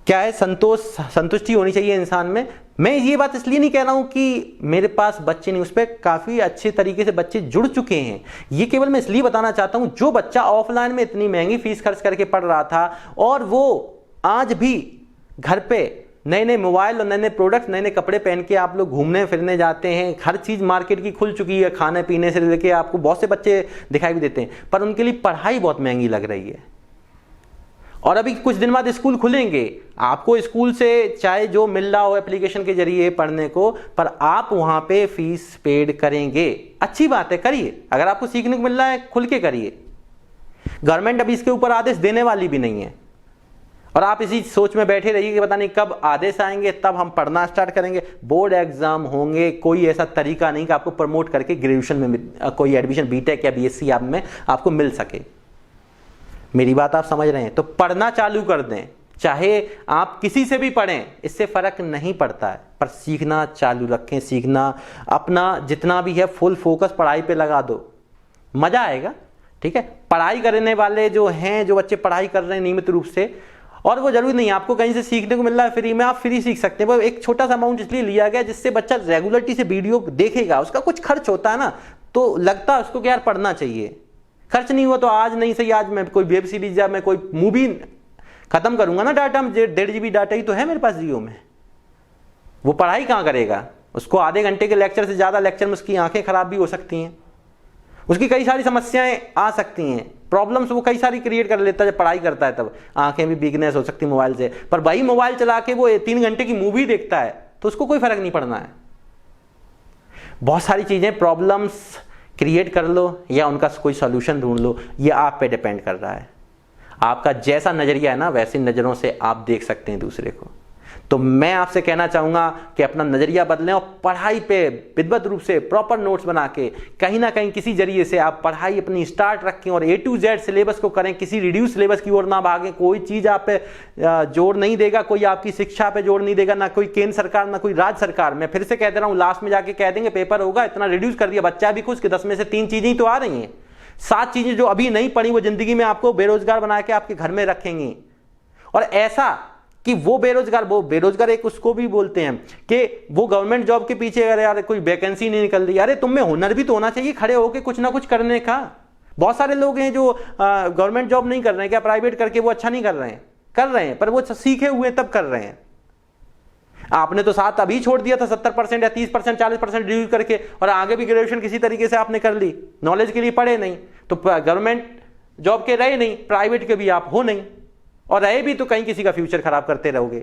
क्या है संतुष्टि होनी चाहिए इंसान में। मैं ये बात इसलिए नहीं कह रहा हूं कि मेरे पास बच्चे नहीं, उस पर काफी अच्छे तरीके से बच्चे जुड़ चुके हैं। ये केवल मैं इसलिए बताना चाहता हूं, जो बच्चा ऑफलाइन में इतनी महंगी फीस खर्च करके पढ़ रहा था और वो आज भी घर पे नए नए मोबाइल और नए नए प्रोडक्ट्स, नए नए कपड़े पहन के आप लोग घूमने फिरने जाते हैं, हर चीज़ मार्केट की खुल चुकी है, खाने पीने से लेके आपको बहुत से बच्चे दिखाई भी देते हैं, पर उनके लिए पढ़ाई बहुत महंगी लग रही है। और अभी कुछ दिन बाद स्कूल खुलेंगे, आपको स्कूल से चाहे जो मिल रहा हो एप्लीकेशन के जरिए पढ़ने को, पर आप वहां पे फीस पेड करेंगे। अच्छी बात है, करिए, अगर आपको सीखने को मिल रहा है खुल के करिए। गवर्नमेंट अभी इसके ऊपर आदेश देने वाली भी नहीं है और आप इसी सोच में बैठे रहिए कि पता नहीं कब आदेश आएंगे तब हम पढ़ना स्टार्ट करेंगे। बोर्ड एग्जाम होंगे, कोई ऐसा तरीका नहीं कि आपको प्रमोट करके ग्रेजुएशन में कोई एडमिशन बीटेक या बीएससी आप में आपको मिल सके। मेरी बात आप समझ रहे हैं? तो पढ़ना चालू कर दें, चाहे आप किसी से भी पढ़ें, इससे फर्क नहीं पड़ता है, पर सीखना चालू रखें। सीखना अपना जितना भी है फुल फोकस पढ़ाई पे लगा दो, मजा आएगा। ठीक है, पढ़ाई करने वाले जो हैं, जो बच्चे पढ़ाई कर रहे हैं नियमित रूप से, और वो जरूरी नहीं आपको कहीं से सीखने को मिल रहा है फ्री में, आप फ्री सीख सकते हैं। वो एक छोटा सा अमाउंट इसलिए लिया गया जिससे बच्चा रेगुलरिटी से वीडियो देखेगा, उसका कुछ खर्च होता है ना, तो लगता है उसको कि यार पढ़ना चाहिए। खर्च नहीं हुआ तो आज नहीं सही, आज मैं कोई वेब सीरीज या मैं कोई मूवी खत्म करूंगा ना, डाटा 1.5 GB डाटा ही तो है मेरे पास जियो में, वो पढ़ाई कहाँ करेगा? उसको आधे घंटे के लेक्चर से ज्यादा लेक्चर में उसकी आंखें खराब भी हो सकती हैं, उसकी कई सारी समस्याएं आ सकती हैं, प्रॉब्लम्स वो कई सारी क्रिएट कर लेता है जब पढ़ाई करता है, तब आंखें भी वीकनेस हो सकती है मोबाइल से। पर वही मोबाइल चला के वो 3 घंटे की मूवी देखता है तो उसको कोई फर्क नहीं पड़ना है। बहुत सारी चीजें प्रॉब्लम्स क्रिएट कर लो या उनका कोई सॉल्यूशन ढूंढ लो, ये आप पे डिपेंड कर रहा है। आपका जैसा नजरिया है ना, वैसी नजरों से आप देख सकते हैं दूसरे को। तो मैं आपसे कहना चाहूंगा कि अपना नजरिया बदलें और पढ़ाई पे विधिवत रूप से प्रॉपर नोट्स बना के कहीं ना कहीं किसी जरिए से आप पढ़ाई अपनी स्टार्ट रखें और A to Z सिलेबस को करें। किसी रिड्यूस सिलेबस की ओर ना भागें, कोई चीज आप पे जोर नहीं देगा, कोई आपकी शिक्षा पे जोर नहीं देगा, ना कोई केंद्र सरकार ना कोई राज्य सरकार। मैं फिर से कह दे रहा हूं, लास्ट में जाके कह देंगे पेपर होगा, इतना रिड्यूस कर दिया, बच्चा भी खुश कि 10 में से 3 चीजें ही तो आ रही हैं। 7 चीजें जो अभी नहीं पढ़ी वो जिंदगी में आपको बेरोजगार बना के आपके घर में रखेंगी। और ऐसा कि वो बेरोजगार एक उसको भी बोलते हैं कि वो गवर्नमेंट जॉब के पीछे अगर यार कोई वैकेंसी नहीं निकल रही, अरे तुम में हुनर भी तो होना चाहिए खड़े होके कुछ ना कुछ करने का। बहुत सारे लोग हैं जो गवर्नमेंट जॉब नहीं कर रहे हैं, क्या प्राइवेट करके वो अच्छा नहीं कर रहे हैं, पर वो सीखे हुए तब कर रहे हैं। आपने तो 7 अभी छोड़ दिया था, 70% या 30% 40% रिव्यू करके, और आगे भी ग्रेजुएशन किसी तरीके से आपने कर ली, नॉलेज के लिए पढ़े नहीं, तो गवर्नमेंट जॉब के रहे नहीं, प्राइवेट के भी आप हो नहीं, और रहे भी तो कहीं किसी का फ्यूचर खराब करते रहोगे।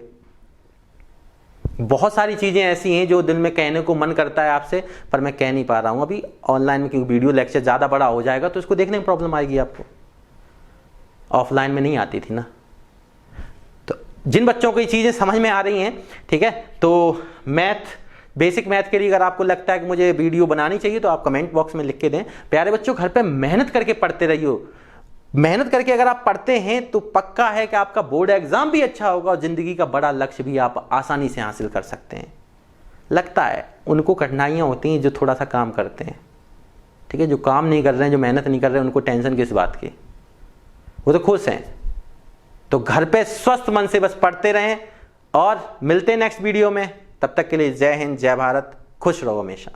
बहुत सारी चीजें ऐसी हैं जो दिल में कहने को मन करता है आपसे, पर मैं कह नहीं पा रहा हूं अभी ऑनलाइन में, क्योंकि वीडियो लेक्चर ज्यादा बड़ा हो जाएगा तो इसको देखने में प्रॉब्लम आएगी आपको, ऑफलाइन में नहीं आती थी ना। तो जिन बच्चों को ये चीजें समझ में आ रही हैं, ठीक है, तो बेसिक मैथ के लिए अगर आपको लगता है कि मुझे वीडियो बनानी चाहिए तो आप कमेंट बॉक्स में लिख के दें। प्यारे बच्चों, घर पे मेहनत करके पढ़ते रहियो। मेहनत करके अगर आप पढ़ते हैं तो पक्का है कि आपका बोर्ड एग्जाम भी अच्छा होगा और जिंदगी का बड़ा लक्ष्य भी आप आसानी से हासिल कर सकते हैं। लगता है उनको कठिनाइयां होती हैं जो थोड़ा सा काम करते हैं, ठीक है, जो काम नहीं कर रहे हैं, जो मेहनत नहीं कर रहे हैं, उनको टेंशन किस बात की, वो तो खुश हैं। तो घर पे स्वस्थ मन से बस पढ़ते रहें और मिलते हैं नेक्स्ट वीडियो में। तब तक के लिए जय हिंद, जय भारत, खुश रहो हमेशा।